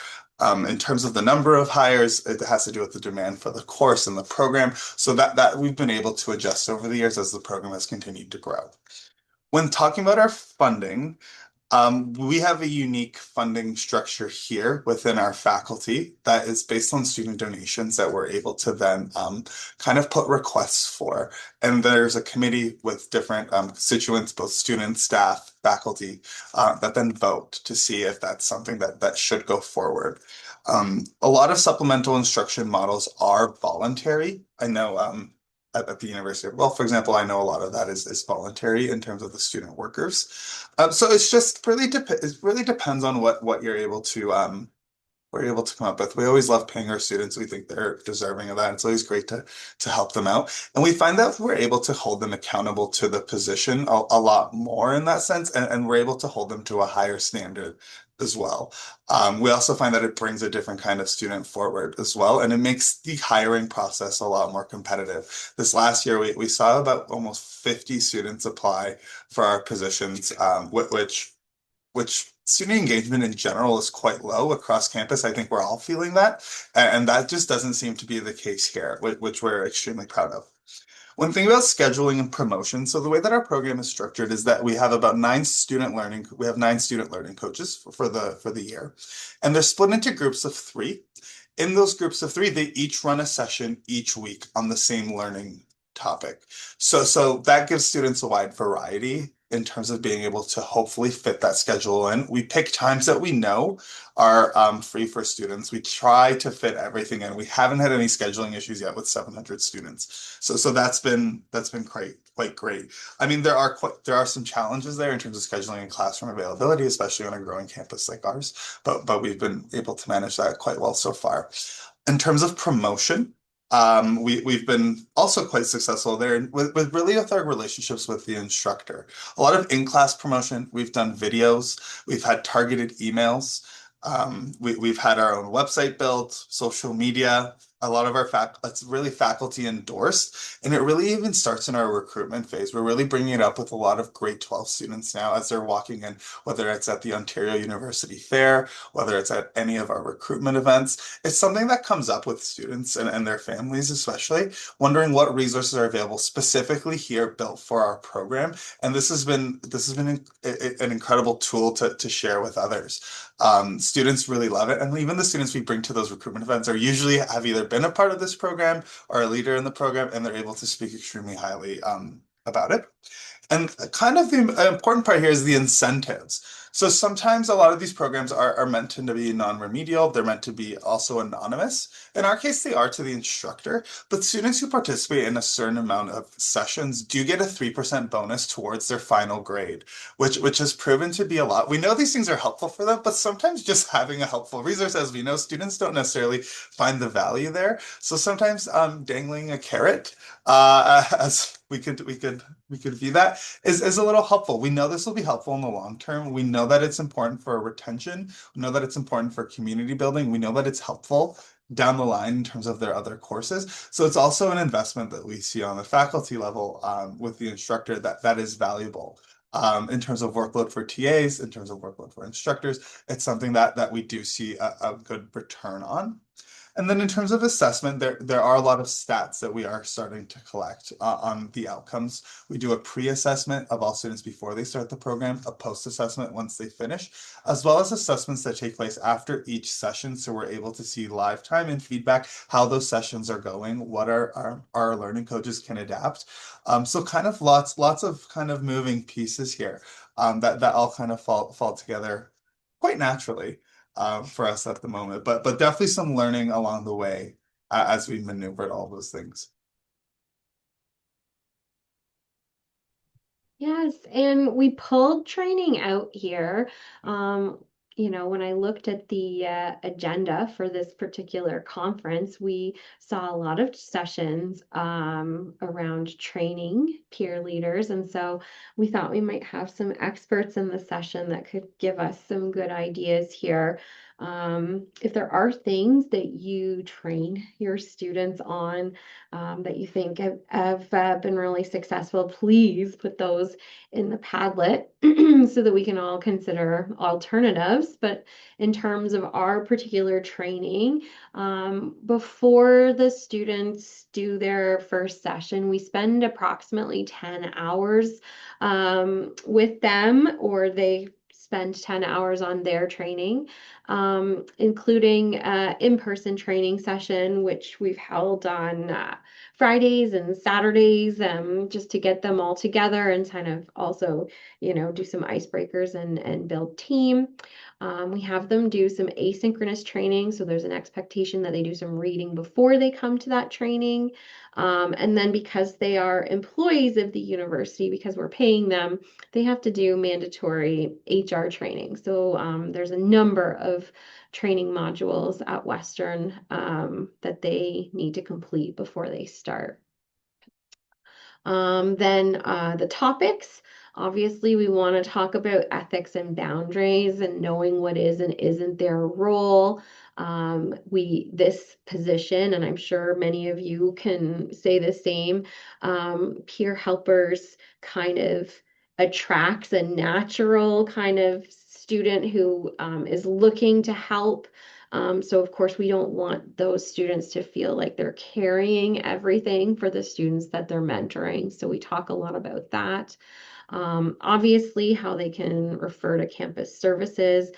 In terms of the number of hires, it has to do with the demand for the course and the program. So that we've been able to adjust over the years as the program has continued to grow. When talking about our funding, we have a unique funding structure here within our faculty that is based on student donations that we're able to then kind of put requests for. And there's a committee with different constituents, both students, staff, faculty, that then vote to see if that's something that should go forward. A lot of supplemental instruction models are voluntary. I know at the university. Well, for example, I know a lot of that is voluntary in terms of the student workers. So it's just really it really depends on what you're able to we're able to come up with. We always love paying our students. We think they're deserving of that. It's always great to help them out. And we find that we're able to hold them accountable to the position a lot more in that sense, and we're able to hold them to a higher standard as well. We also find that it brings a different kind of student forward as well, and it makes the hiring process a lot more competitive. This last year, we saw about almost 50 students apply for our positions, which student engagement in general is quite low across campus. I think we're all feeling that. And that just doesn't seem to be the case here, which we're extremely proud of. One thing about scheduling and promotion, so the way that our program is structured is that we have 9 student learning coaches for the year. And they're split into groups of 3. In those groups of 3, they each run a session each week on the same learning topic. So that gives students a wide variety in terms of being able to hopefully fit that schedule in. We pick times that we know are free for students. We try to fit everything in. We haven't had any scheduling issues yet with 700 students. So that's been quite great. I mean, there are some challenges there in terms of scheduling and classroom availability, especially on a growing campus like ours. But we've been able to manage that quite well so far. In terms of promotion, we've been also quite successful there with our relationships with the instructor. A lot of in-class promotion. We've done videos. We've had targeted emails. We've had our own website built, social media. A lot of it's really faculty endorsed, and it really even starts in our recruitment phase. We're really bringing it up with a lot of grade 12 students now as they're walking in, whether it's at the Ontario University Fair, whether it's at any of our recruitment events. It's something that comes up with students and their families, especially wondering what resources are available specifically here built for our program. And this has been an incredible tool to share with others. Students really love it, and even the students we bring to those recruitment events are usually have either been a part of this program or a leader in the program, and they're able to speak extremely highly about it. And kind of the important part here is the incentives. So sometimes a lot of these programs are meant to be non-remedial. They're meant to be also anonymous. In our case, they are to the instructor, but students who participate in a certain amount of sessions do get a 3% bonus towards their final grade, which has proven to be a lot. We know these things are helpful for them, but sometimes just having a helpful resource, as we know, students don't necessarily find the value there. So sometimes dangling a carrot, as we could view that is a little helpful. We know this will be helpful in the long term. We know that it's important for retention. We know that it's important for community building. We know that it's helpful down the line in terms of their other courses. So it's also an investment that we see on the faculty level with the instructor that is valuable. In terms of workload for TAs, in terms of workload for instructors, it's something that we do see a good return on. And then in terms of assessment, there are a lot of stats that we are starting to collect on the outcomes. We do a pre-assessment of all students before they start the program, a post-assessment once they finish, as well as assessments that take place after each session. So we're able to see live time and feedback, how those sessions are going, what our learning coaches can adapt. So kind of lots of kind of moving pieces here that all kind of fall together quite naturally for us at the moment. But definitely some learning along the way as we maneuvered all those things. Yes, and we pulled training out here. Um, when I looked at the agenda for this particular conference, we saw a lot of sessions around training peer leaders. And so we thought we might have some experts in the session that could give us some good ideas here. If there are things that you train your students on, that you think have been really successful, please put those in the Padlet so that we can all consider alternatives. But in terms of our particular training, before the students do their first session, we spend approximately 10 hours with them, or they spend 10 hours on their training, including in-person training session, which we've held on Fridays and Saturdays, just to get them all together and kind of also, do some icebreakers and build team. We have them do some asynchronous training. So there's an expectation that they do some reading before they come to that training. And then because they are employees of the university, because we're paying them, they have to do mandatory HR training. So there's a number of training modules at Western that they need to complete before they start. Then the topics. Obviously, we want to talk about ethics and boundaries and knowing what is and isn't their role. This position, and I'm sure many of you can say the same, peer helpers kind of attracts a natural kind of student who is looking to help. So of course, we don't want those students to feel like they're carrying everything for the students that they're mentoring. So we talk a lot about that. Obviously, how they can refer to campus services.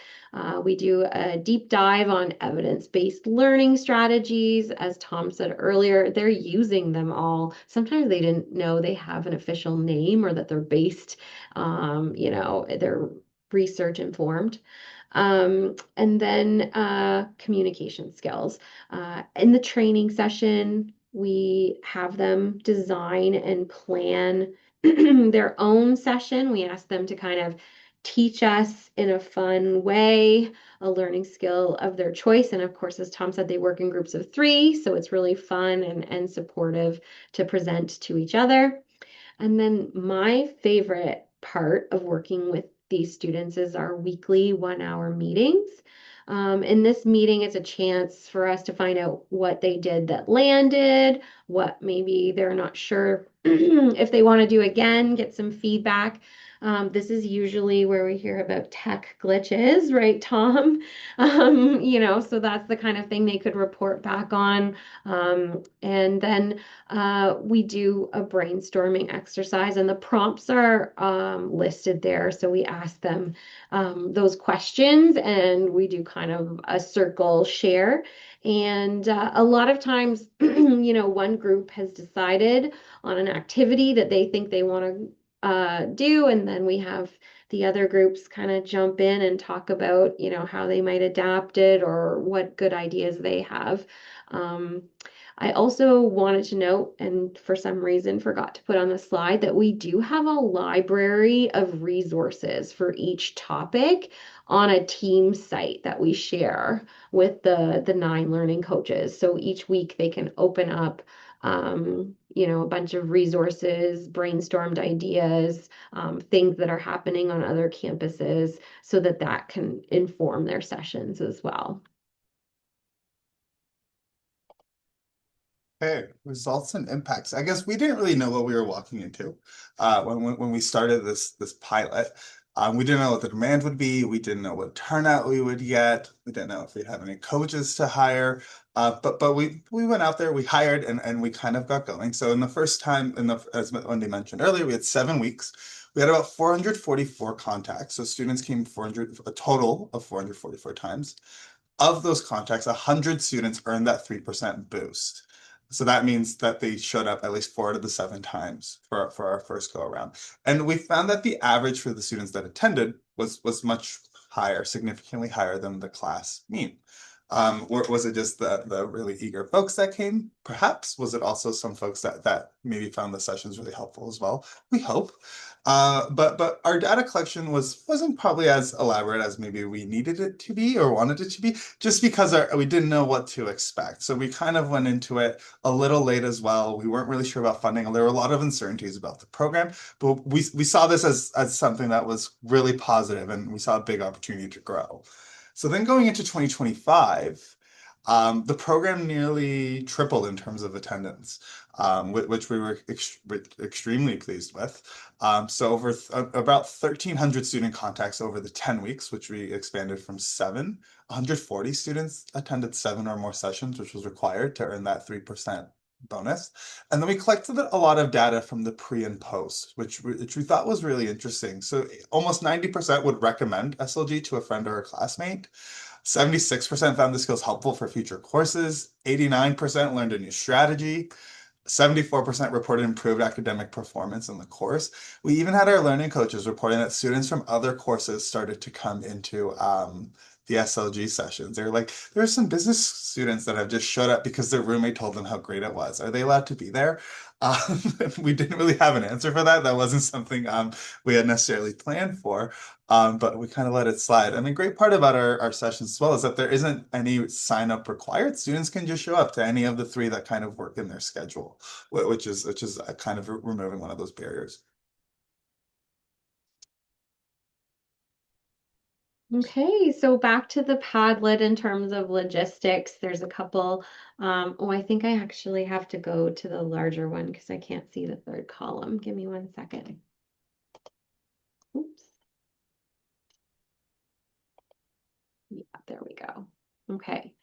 We do a deep dive on evidence-based learning strategies. As Tom said earlier, they're using them all. Sometimes they didn't know they have an official name or that they're based, they're research informed. And then communication skills. In the training session, we have them design and plan their own session. We ask them to kind of teach us in a fun way a learning skill of their choice. And of course, as Tom said, they work in groups of three, so it's really fun and supportive to present to each other. And then my favorite part of working with these students is our weekly 1 hour meetings. In this meeting, it's a chance for us to find out what they did that landed, what maybe they're not sure if they want to do again, get some feedback. This is usually where we hear about tech glitches, right, Tom? So that's the kind of thing they could report back on. And then we do a brainstorming exercise, and the prompts are listed there. So we ask them those questions, and we do kind of a circle share. And a lot of times, one group has decided on an activity that they think they want to do, and then we have the other groups kind of jump in and talk about, how they might adapt it or what good ideas they have. Um, I also wanted to note, and for some reason forgot to put on the slide, that we do have a library of resources for each topic on a team site that we share with the 9 learning coaches. So each week they can open up, a bunch of resources, brainstormed ideas, things that are happening on other campuses, so that that can inform their sessions as well. Okay, results and impacts. I guess we didn't really know what we were walking into when we started this pilot. We didn't know what the demand would be. We didn't know what turnout we would get. We didn't know if we'd have any coaches to hire. But we went out there, we hired, and we kind of got going. So in the first time, as Wendy mentioned earlier, we had 7 weeks. We had about 444 contacts. So students came a total of 444 times. Of those contacts, 100 students earned that 3% boost. So that means that they showed up at least 4 to the 7 times for our first go around. And we found that the average for the students that attended was much higher, significantly higher than the class mean. Was it just the really eager folks that came? Perhaps. Was it also some folks that maybe found the sessions really helpful as well? We hope. But our data collection wasn't probably as elaborate as maybe we needed it to be or wanted it to be, just because we didn't know what to expect. So we kind of went into it a little late as well. We weren't really sure about funding. There were a lot of uncertainties about the program, but we saw this as something that was really positive, and we saw a big opportunity to grow. So then going into 2025, the program nearly tripled in terms of attendance, which we were extremely pleased with. So about 1,300 student contacts over the 10 weeks, which we expanded from 7. 140 students attended 7 or more sessions, which was required to earn that 3% bonus. And then we collected a lot of data from the pre and post, which we thought was really interesting. So almost 90% would recommend SLG to a friend or a classmate. 76% found the skills helpful for future courses. 89% learned a new strategy. 74% reported improved academic performance in the course. We even had our learning coaches reporting that students from other courses started to come into the SLG sessions. They're like, there are some business students that have just showed up because their roommate told them how great it was. Are they allowed to be there? We didn't really have an answer for that. That wasn't something we had necessarily planned for. But we kind of let it slide. And the great part about our sessions as well is that there isn't any sign up required. Students can just show up to any of the 3 that kind of work in their schedule, which is kind of removing one of those barriers. Okay, so back to the Padlet in terms of logistics. There's a couple. I think I actually have to go to the larger one because I can't see the third column. Give me one second. Oops. There we go. Okay.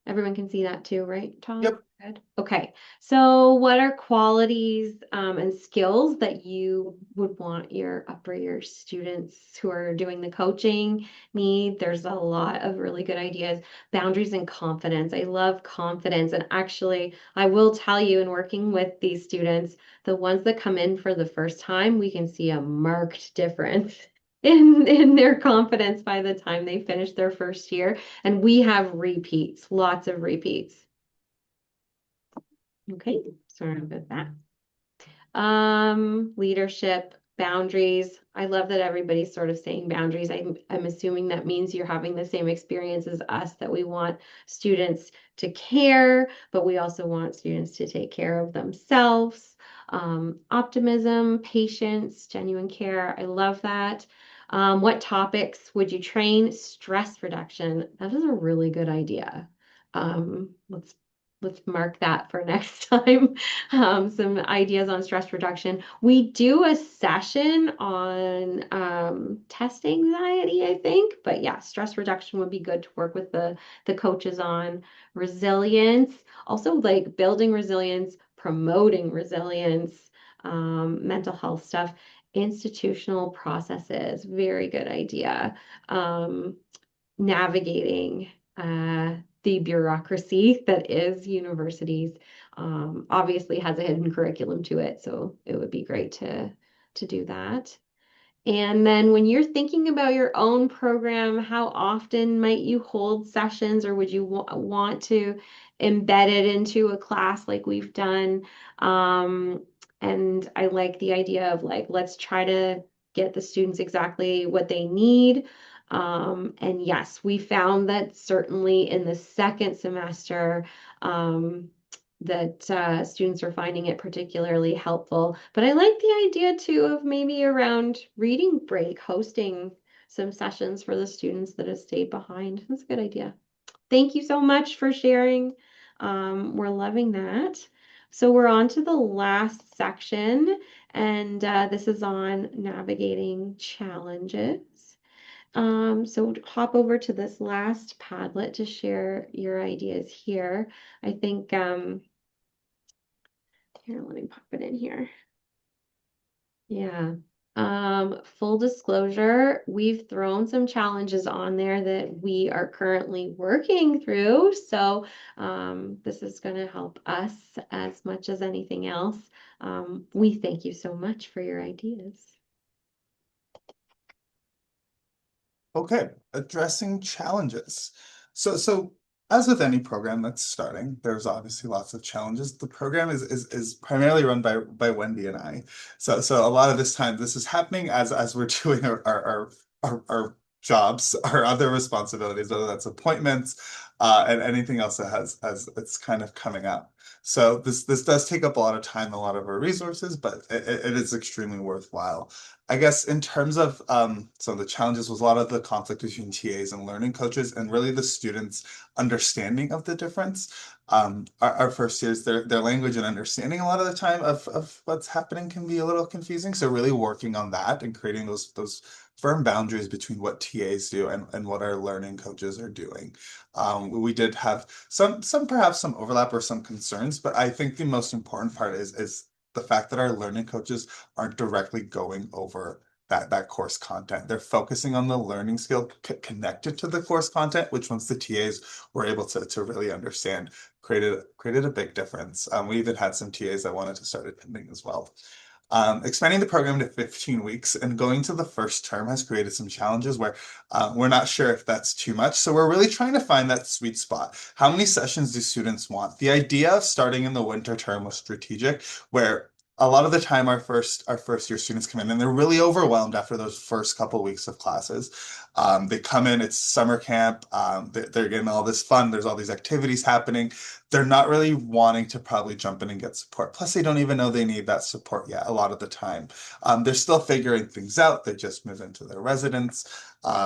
Everyone can see that too, right, Todd? Yep. Good. Okay. So, what are qualities and skills that you would want your upper year students who are doing the coaching need? There's a lot of really good ideas. Boundaries and confidence. I love confidence. And actually, I will tell you, in working with these students, the ones that come in for the first time, we can see a marked difference in their confidence by the time they finish their first year. And we have repeats, lots of repeats. Okay, sorry about that. Leadership, boundaries. I love that everybody's sort of saying boundaries. I'm assuming that means you're having the same experience as us, that we want students to care, but we also want students to take care of themselves. Optimism, patience, genuine care. I love that. What topics would you train? Stress reduction. That is a really good idea. Let's mark that for next time. Some ideas on stress reduction. We do a session on test anxiety, I think, but yeah, stress reduction would be good to work with the coaches on. Resilience, also like building resilience, promoting resilience, mental health stuff. Institutional processes, very good idea. Navigating the bureaucracy that is universities. Obviously has a hidden curriculum to it, so it would be great to do that. And then when you're thinking about your own program, how often might you hold sessions, or would you want to embed it into a class like we've done? And I like the idea of like, let's try to get the students exactly what they need. And yes, we found that certainly in the second semester, that students are finding it particularly helpful. But I like the idea too of maybe around reading break, hosting some sessions for the students that have stayed behind. That's a good idea. Thank you so much for sharing. We're loving that. So we're on to the last section, and this is on navigating challenges. So hop over to this last Padlet to share your ideas here. I think here, let me pop it in here. Yeah. Full disclosure, we've thrown some challenges on there that we are currently working through. So this is going to help us as much as anything else. We thank you so much for your ideas. Okay, addressing challenges. So as with any program that's starting, there's obviously lots of challenges. The program is primarily run by Wendy and I. So a lot of this time, this is happening as we're doing our jobs, our other responsibilities, whether that's appointments, and anything else that has as it's kind of coming up. So this does take up a lot of time, a lot of our resources, but it is extremely worthwhile. I guess in terms of some of the challenges was a lot of the conflict between TAs and learning coaches and really the students' understanding of the difference. Our first years, their language and understanding a lot of the time of what's happening can be a little confusing. So really working on that and creating those firm boundaries between what TAs do and what our learning coaches are doing. We did have some perhaps some overlap or some concerns, but I think the most important part is the fact that our learning coaches aren't directly going over that course content. They're focusing on the learning skill connected to the course content, which once the TAs were able to really understand, created a big difference. We even had some TAs that wanted to start attending as well. Expanding the program to 15 weeks and going to the first term has created some challenges where we're not sure if that's too much. So we're really trying to find that sweet spot. How many sessions do students want? The idea of starting in the winter term was strategic, where a lot of the time our first year students come in and they're really overwhelmed after those first couple weeks of classes. They come in, it's summer camp, they're getting all this fun, there's all these activities happening. They're not really wanting to probably jump in and get support. Plus, they don't even know they need that support yet a lot of the time. They're still figuring things out. They just move into their residence.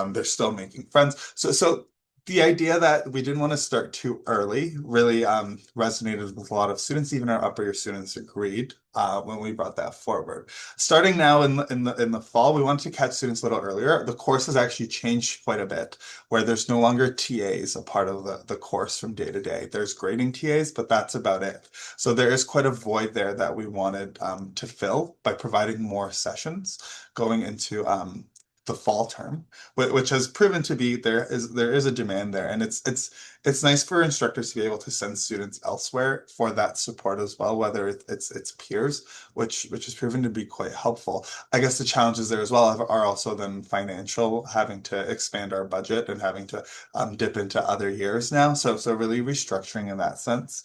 They're still making friends. So The idea that we didn't want to start too early really resonated with a lot of students. Even our upper year students agreed when we brought that forward. Starting now in the fall, we wanted to catch students a little earlier. The course has actually changed quite a bit, where there's no longer TAs a part of the course from day to day. There's grading TAs, but that's about it. So there is quite a void there that we wanted to fill by providing more sessions going into the fall term, which has proven to be there is a demand there, and it's nice for instructors to be able to send students elsewhere for that support as well, whether it's peers, which has proven to be quite helpful. I guess the challenges there as well are also then financial, having to expand our budget and having to dip into other years now. So really restructuring in that sense.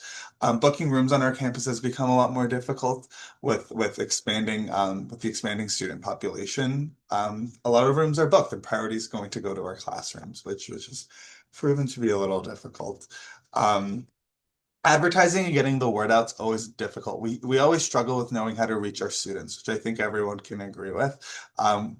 Booking rooms on our campus has become a lot more difficult with the expanding student population. A lot of rooms are booked, and priority is going to go to our classrooms, which is proven to be a little difficult. Um, Advertising and getting the word out is always difficult. We always struggle with knowing how to reach our students, which I think everyone can agree with. Um,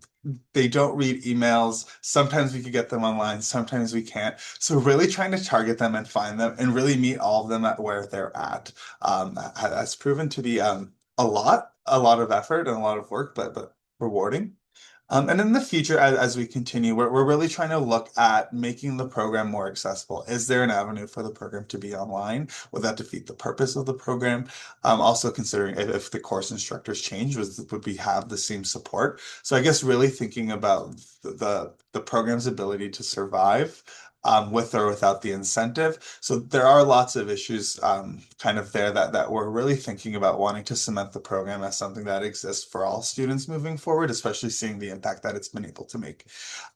they don't read emails. Sometimes we could get them online, sometimes we can't. So really trying to target them and find them and really meet all of them at where they're at has proven to be a lot of effort and a lot of work, but rewarding. And in the future, as we continue, we're really trying to look at making the program more accessible. Is there an avenue for the program to be online? Would that defeat the purpose of the program? Also considering if the course instructors change, would we have the same support? So I guess really thinking about the program's ability to survive with or without the incentive. So there are lots of issues kind of there that we're really thinking about wanting to cement the program as something that exists for all students moving forward, especially seeing the impact that it's been able to make.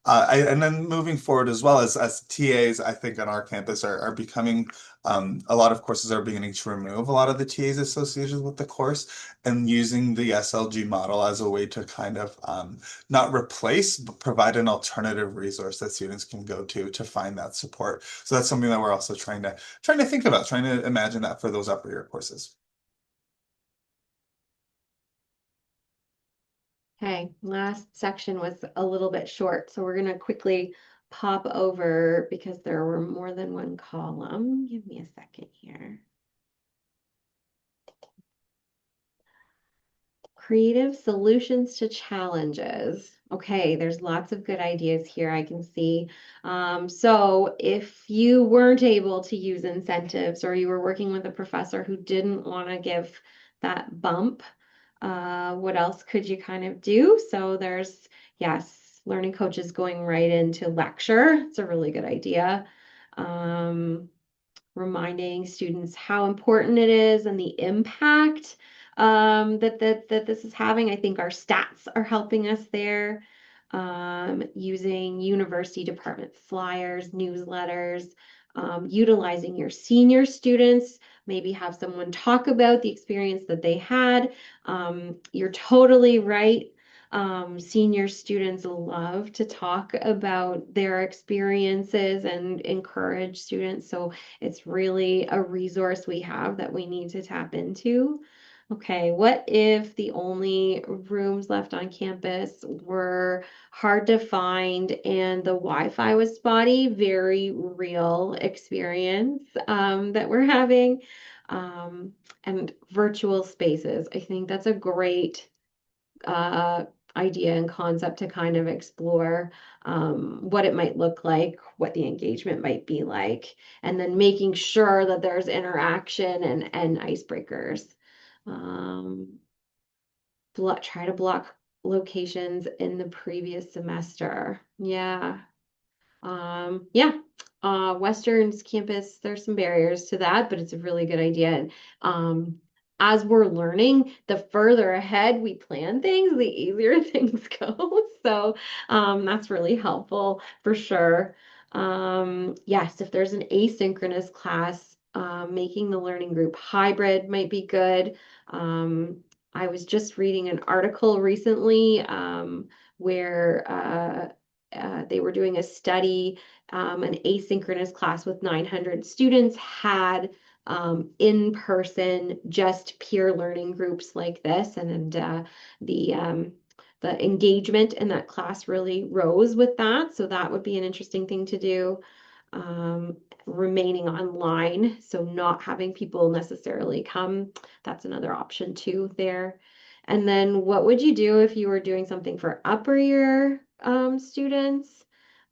And then moving forward as well as TAs, I think on our campus are becoming a lot of courses are beginning to remove a lot of the TAs associated with the course and using the SLG model as a way to kind of not replace, but provide an alternative resource that students can go to find that support. So that's something that we're also trying to think about, trying to imagine that for those upper year courses. Okay, last section was a little bit short, so we're going to quickly pop over because there were more than one column. Give me a second here. Creative solutions to challenges. Okay, there's lots of good ideas here I can see. So if you weren't able to use incentives or you were working with a professor who didn't want to give that bump, what else could you kind of do? So there's, yes, learning coaches going right into lecture. It's a really good idea. Um, Reminding students how important it is and the impact that this is having. I think our stats are helping us there. Using university department flyers, newsletters, utilizing your senior students, maybe have someone talk about the experience that they had. You're totally right. Senior students love to talk about their experiences and encourage students. So it's really a resource we have that we need to tap into. Okay, what if the only rooms left on campus were hard to find and the Wi-Fi was spotty? Very real experience that we're having. And virtual spaces. I think that's a great uh, idea and concept to kind of explore what it might look like, what the engagement might be like, and then making sure that there's interaction and icebreakers. Um, Try to block locations in the previous semester. Yeah. Western's campus, there's some barriers to that, but it's a really good idea. And as we're learning, the further ahead we plan things, the easier things go. So that's really helpful for sure. Yes, if there's an asynchronous class, making the learning group hybrid might be good. I was just reading an article recently where they were doing a study, an asynchronous class with 900 students had in-person, just peer learning groups like this, and the engagement in that class really rose with that. So that would be an interesting thing to do. um, remaining online, so not having people necessarily come. That's another option too there. And then what would you do if you were doing something for upper year students?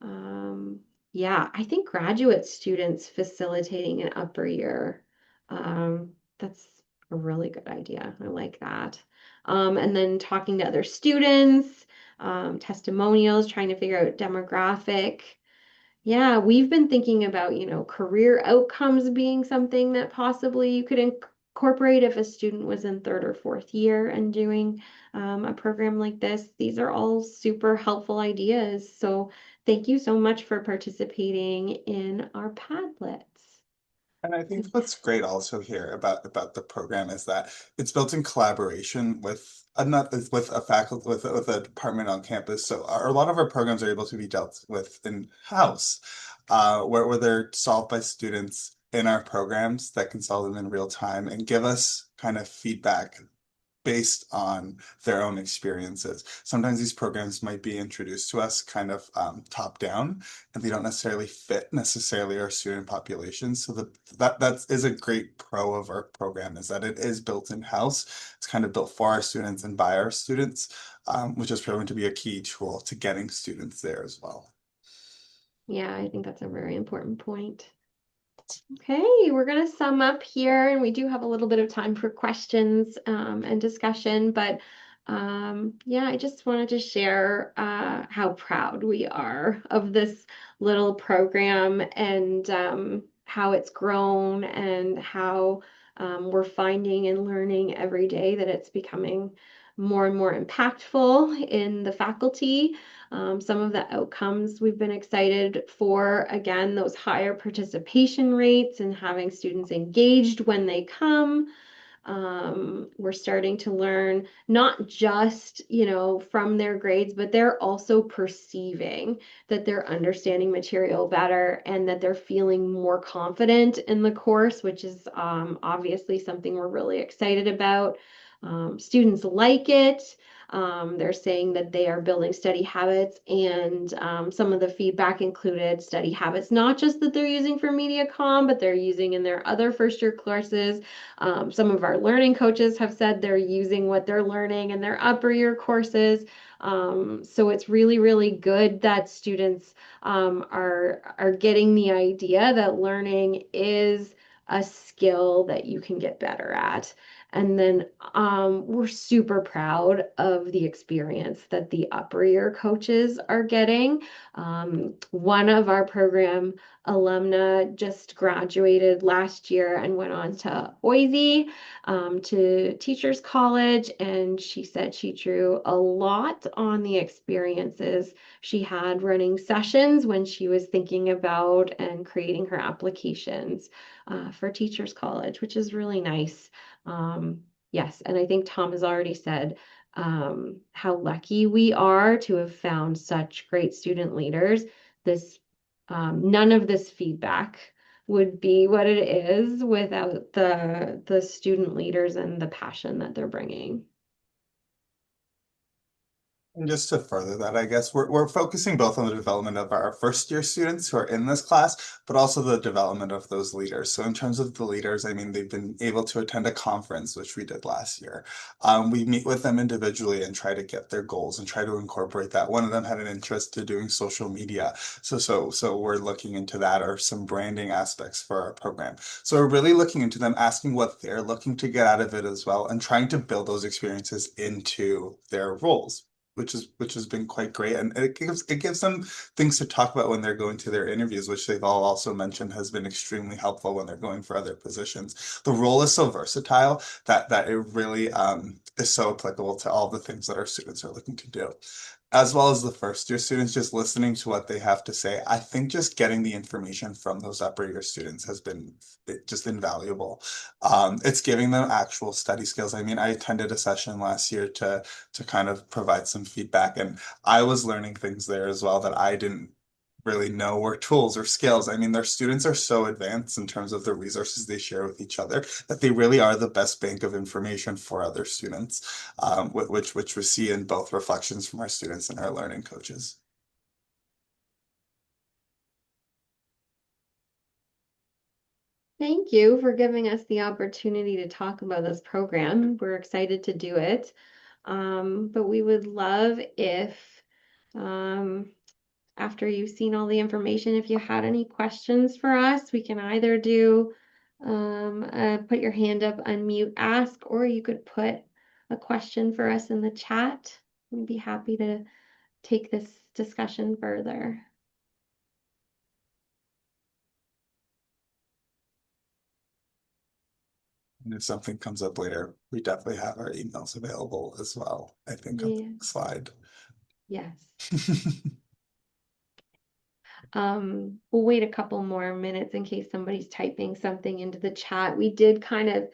Um, yeah, I think graduate students facilitating an upper year. That's a really good idea. I like that. And then talking to other students, testimonials, trying to figure out demographic. Yeah, we've been thinking about, career outcomes being something that possibly you could incorporate if a student was in third or fourth year and doing a program like this. These are all super helpful ideas. So thank you so much for participating in our Padlets. And I think what's great also here about the program is that it's built in collaboration with with a faculty with a department on campus. So a lot of our programs are able to be dealt with in-house, where they're solved by students in our programs that can solve them in real time and give us kind of feedback based on their own experiences. Sometimes these programs might be introduced to us kind of top down, and they don't necessarily fit necessarily our student population. So that is a great pro of our program is that it is built in-house. It's kind of built for our students and by our students, which is proven to be a key tool to getting students there as well. Yeah, I think that's a very important point. Okay, we're going to sum up here, and we do have a little bit of time for questions and discussion. But yeah, I just wanted to share how proud we are of this little program and how it's grown and how we're finding and learning every day that it's becoming more and more impactful in the faculty. Some of the outcomes we've been excited for, again, those higher participation rates and having students engaged when they come. We're starting to learn not just, from their grades, but they're also perceiving that they're understanding material better and that they're feeling more confident in the course, which is obviously something we're really excited about. Students like it. They're saying that they are building study habits, and some of the feedback included study habits, not just that they're using for MediaCom, but they're using in their other first year courses. Some of our learning coaches have said they're using what they're learning in their upper year courses. So it's really, really good that students are getting the idea that learning is a skill that you can get better at. And then we're super proud of the experience that the upper year coaches are getting. One of our program alumna just graduated last year and went on to Boise to Teachers College, and she said she drew a lot on the experiences she had running sessions when she was thinking about and creating her applications for Teachers College, which is really nice. Yes, and I think Tom has already said how lucky we are to have found such great student leaders. This none of this feedback would be what it is without the student leaders and the passion that they're bringing. And just to further that, I guess we're focusing both on the development of our first year students who are in this class, but also the development of those leaders. So in terms of the leaders, I mean, they've been able to attend a conference, which we did last year. We meet with them individually and try to get their goals and try to incorporate that. One of them had an interest to doing social media. So we're looking into that or some branding aspects for our program. So we're really looking into them, asking what they're looking to get out of it as well, and trying to build those experiences into their roles, which has been quite great, and it gives them things to talk about when they're going to their interviews, which they've all also mentioned has been extremely helpful when they're going for other positions. The role is so versatile that it really is so applicable to all the things that our students are looking to do, as well as the first year students, just listening to what they have to say. I think just getting the information from those upper year students has been just invaluable. It's giving them actual study skills. I mean, I attended a session last year to kind of provide some feedback, and I was learning things there as well that I didn't really know were tools or skills. I mean, their students are so advanced in terms of the resources they share with each other that they really are the best bank of information for other students, which we see in both reflections from our students and our learning coaches. Thank you for giving us the opportunity to talk about this program. We're excited to do it. But we would love if, um, after you've seen all the information, if you had any questions for us, we can either do put your hand up, unmute, ask, or you could put a question for us in the chat. We'd be happy to take this discussion further. And if something comes up later, we definitely have our emails available as well, I think on the Yeah. next slide. Yes. We'll wait a couple more minutes in case somebody's typing something into the chat. We did kind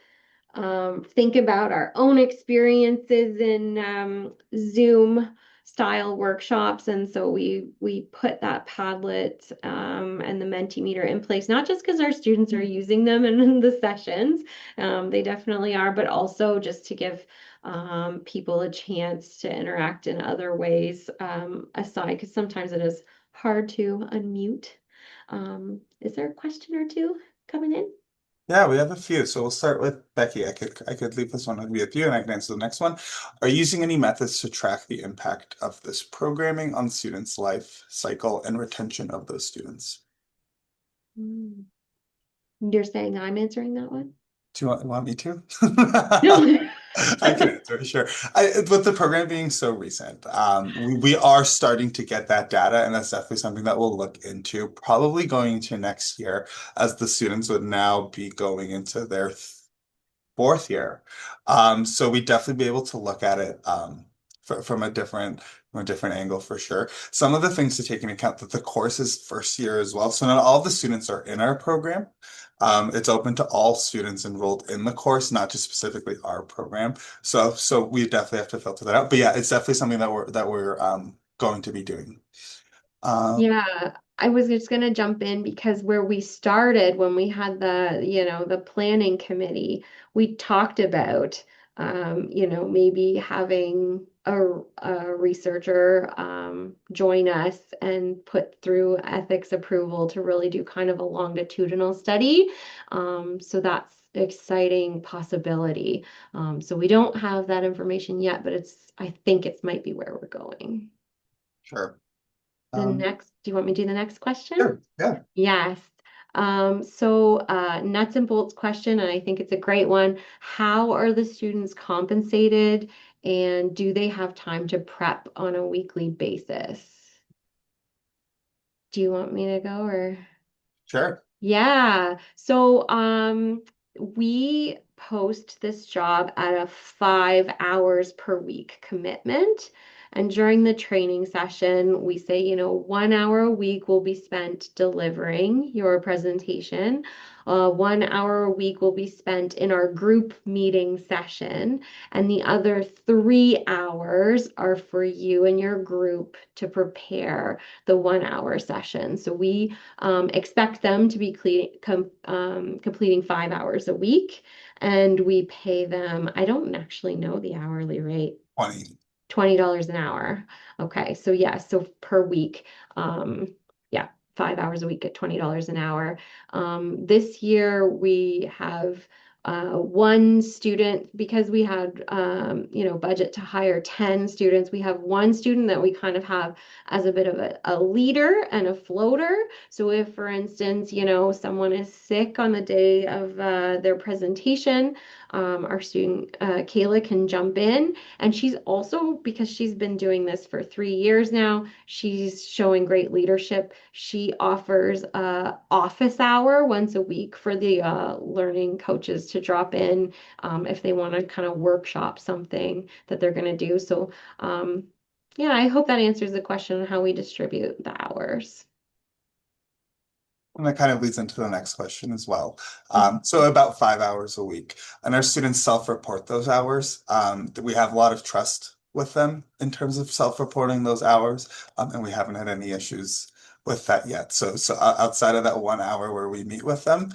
of think about our own experiences in Zoom style workshops. And so we put that Padlet and the Mentimeter in place, not just because our students are using them in the sessions, they definitely are, but also just to give people a chance to interact in other ways aside, because sometimes it is hard to unmute. Is there a question or two coming in? Yeah, we have a few. So we'll start with Becky. I could leave this one with you and I can answer the next one. Are you using any methods to track the impact of this programming on students' life cycle and retention of those students? Mm. You're saying I'm answering that one? Do you want me to? No. I can answer, sure. With the program being so recent, we are starting to get that data, and that's definitely something that we'll look into, probably going into next year, as the students would now be going into their fourth year. So we definitely be able to look at it from a different angle for sure. Some of the things to take into account that the course is first year as well. So not all the students are in our program. It's open to all students enrolled in the course, not just specifically our program. So we definitely have to filter that out. But yeah, it's definitely something that we're going to be doing. Um, Yeah, I was just gonna jump in because where we started when we had the planning committee, we talked about, maybe having a researcher join us and put through ethics approval to really do kind of a longitudinal study. So that's exciting possibility. So we don't have that information yet, but I think it might be where we're going. sure. Do you want me to do the next question? Sure. Yeah. Yes. Nuts and bolts question, and I think it's a great one. How are the students compensated, and do they have time to prep on a weekly basis? Do you want me to go or? Sure. Yeah. We post this job at a 5 hours per week commitment. And during the training session, we say, 1 hour a week will be spent delivering your presentation. 1 hour a week will be spent in our group meeting session. And the other 3 hours are for you and your group to prepare the 1 hour session. So we expect them to be completing 5 hours a week, and we pay them, I don't actually know the hourly rate. 20. $20 an hour. Okay, so yeah, so per week. Yeah, 5 hours a week at $20 an hour. This year we have one student because we had budget to hire 10 students. We have one student that we kind of have as a bit of a leader and a floater. So if, for instance, someone is sick on the day of their presentation, our student Kayla can jump in, and she's also, because she's been doing this for 3 years now, she's showing great leadership. She offers a office hour once a week for the learning coaches to drop in if they want to kind of workshop something that they're going to do. So, yeah, I hope that answers the question on how we distribute the hours. And that kind of leads into the next question as well. So about 5 hours a week, and our students self-report those hours. We have a lot of trust with them in terms of self-reporting those hours, and we haven't had any issues with that yet. So outside of that 1 hour where we meet with them,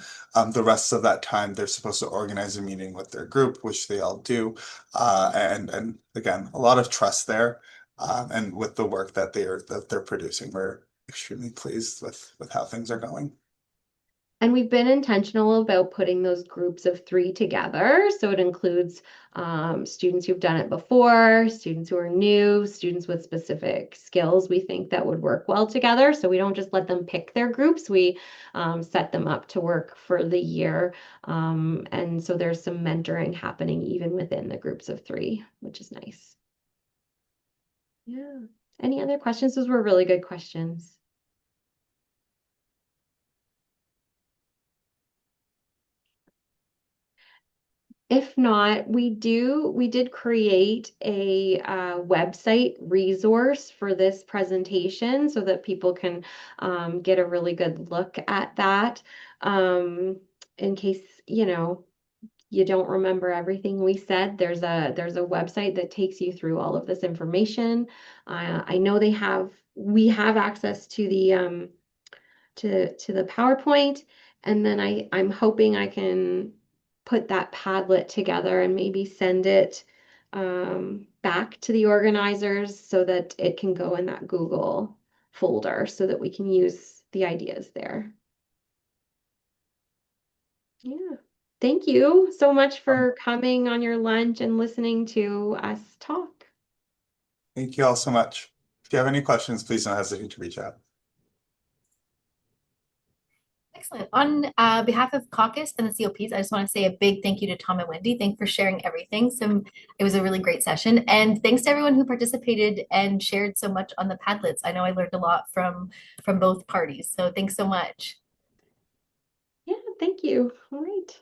the rest of that time they're supposed to organize a meeting with their group, which they all do, and again, a lot of trust there, and with the work that they're producing, we're extremely pleased with how things are going. And we've been intentional about putting those groups of three together. So it includes students who've done it before, students who are new, students with specific skills we think that would work well together. So we don't just let them pick their groups, we set them up to work for the year. And so there's some mentoring happening even within the groups of three, which is nice. Yeah. Any other questions? Those were really good questions. If not, we did create a website resource for this presentation so that people can get a really good look at that. Um, in case, you don't remember everything we said, there's a website that takes you through all of this information. I know we have access to the PowerPoint, and then I'm hoping I can put that Padlet together and maybe send it back to the organizers so that it can go in that Google folder so that we can use the ideas there. Yeah. Thank you so much Um, for coming on your lunch and listening to us talk. Thank you all so much. If you have any questions, please don't hesitate to reach out. Excellent. On behalf of Caucus and the COPs, I just want to say a big thank you to Tom and Wendy. Thanks for sharing everything. It was a really great session. And thanks to everyone who participated and shared so much on the Padlets. I know I learned a lot from both parties. So thanks so much. Yeah, thank you. All right.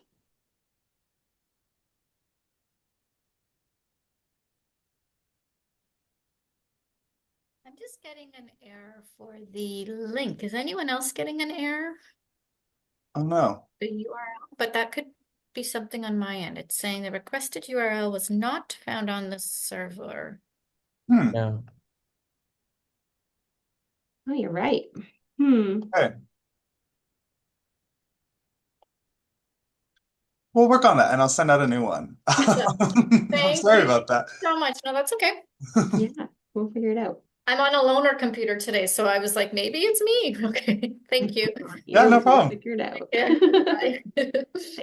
I'm just getting an error for the link. Is anyone else getting an error? Oh no. The URL, but that could be something on my end. It's saying the requested URL was not found on the server. Hmm. No. Oh, you're right. Hmm. Okay. We'll work on that and I'll send out a new one. Awesome. I'm Thank sorry you about that. so much. No, that's okay. Yeah, we'll figure it out. I'm on a loaner computer today, so I was like, maybe it's me. Okay, thank you. Yeah, no We'll problem. figure it out. Yeah, bye. Thanks.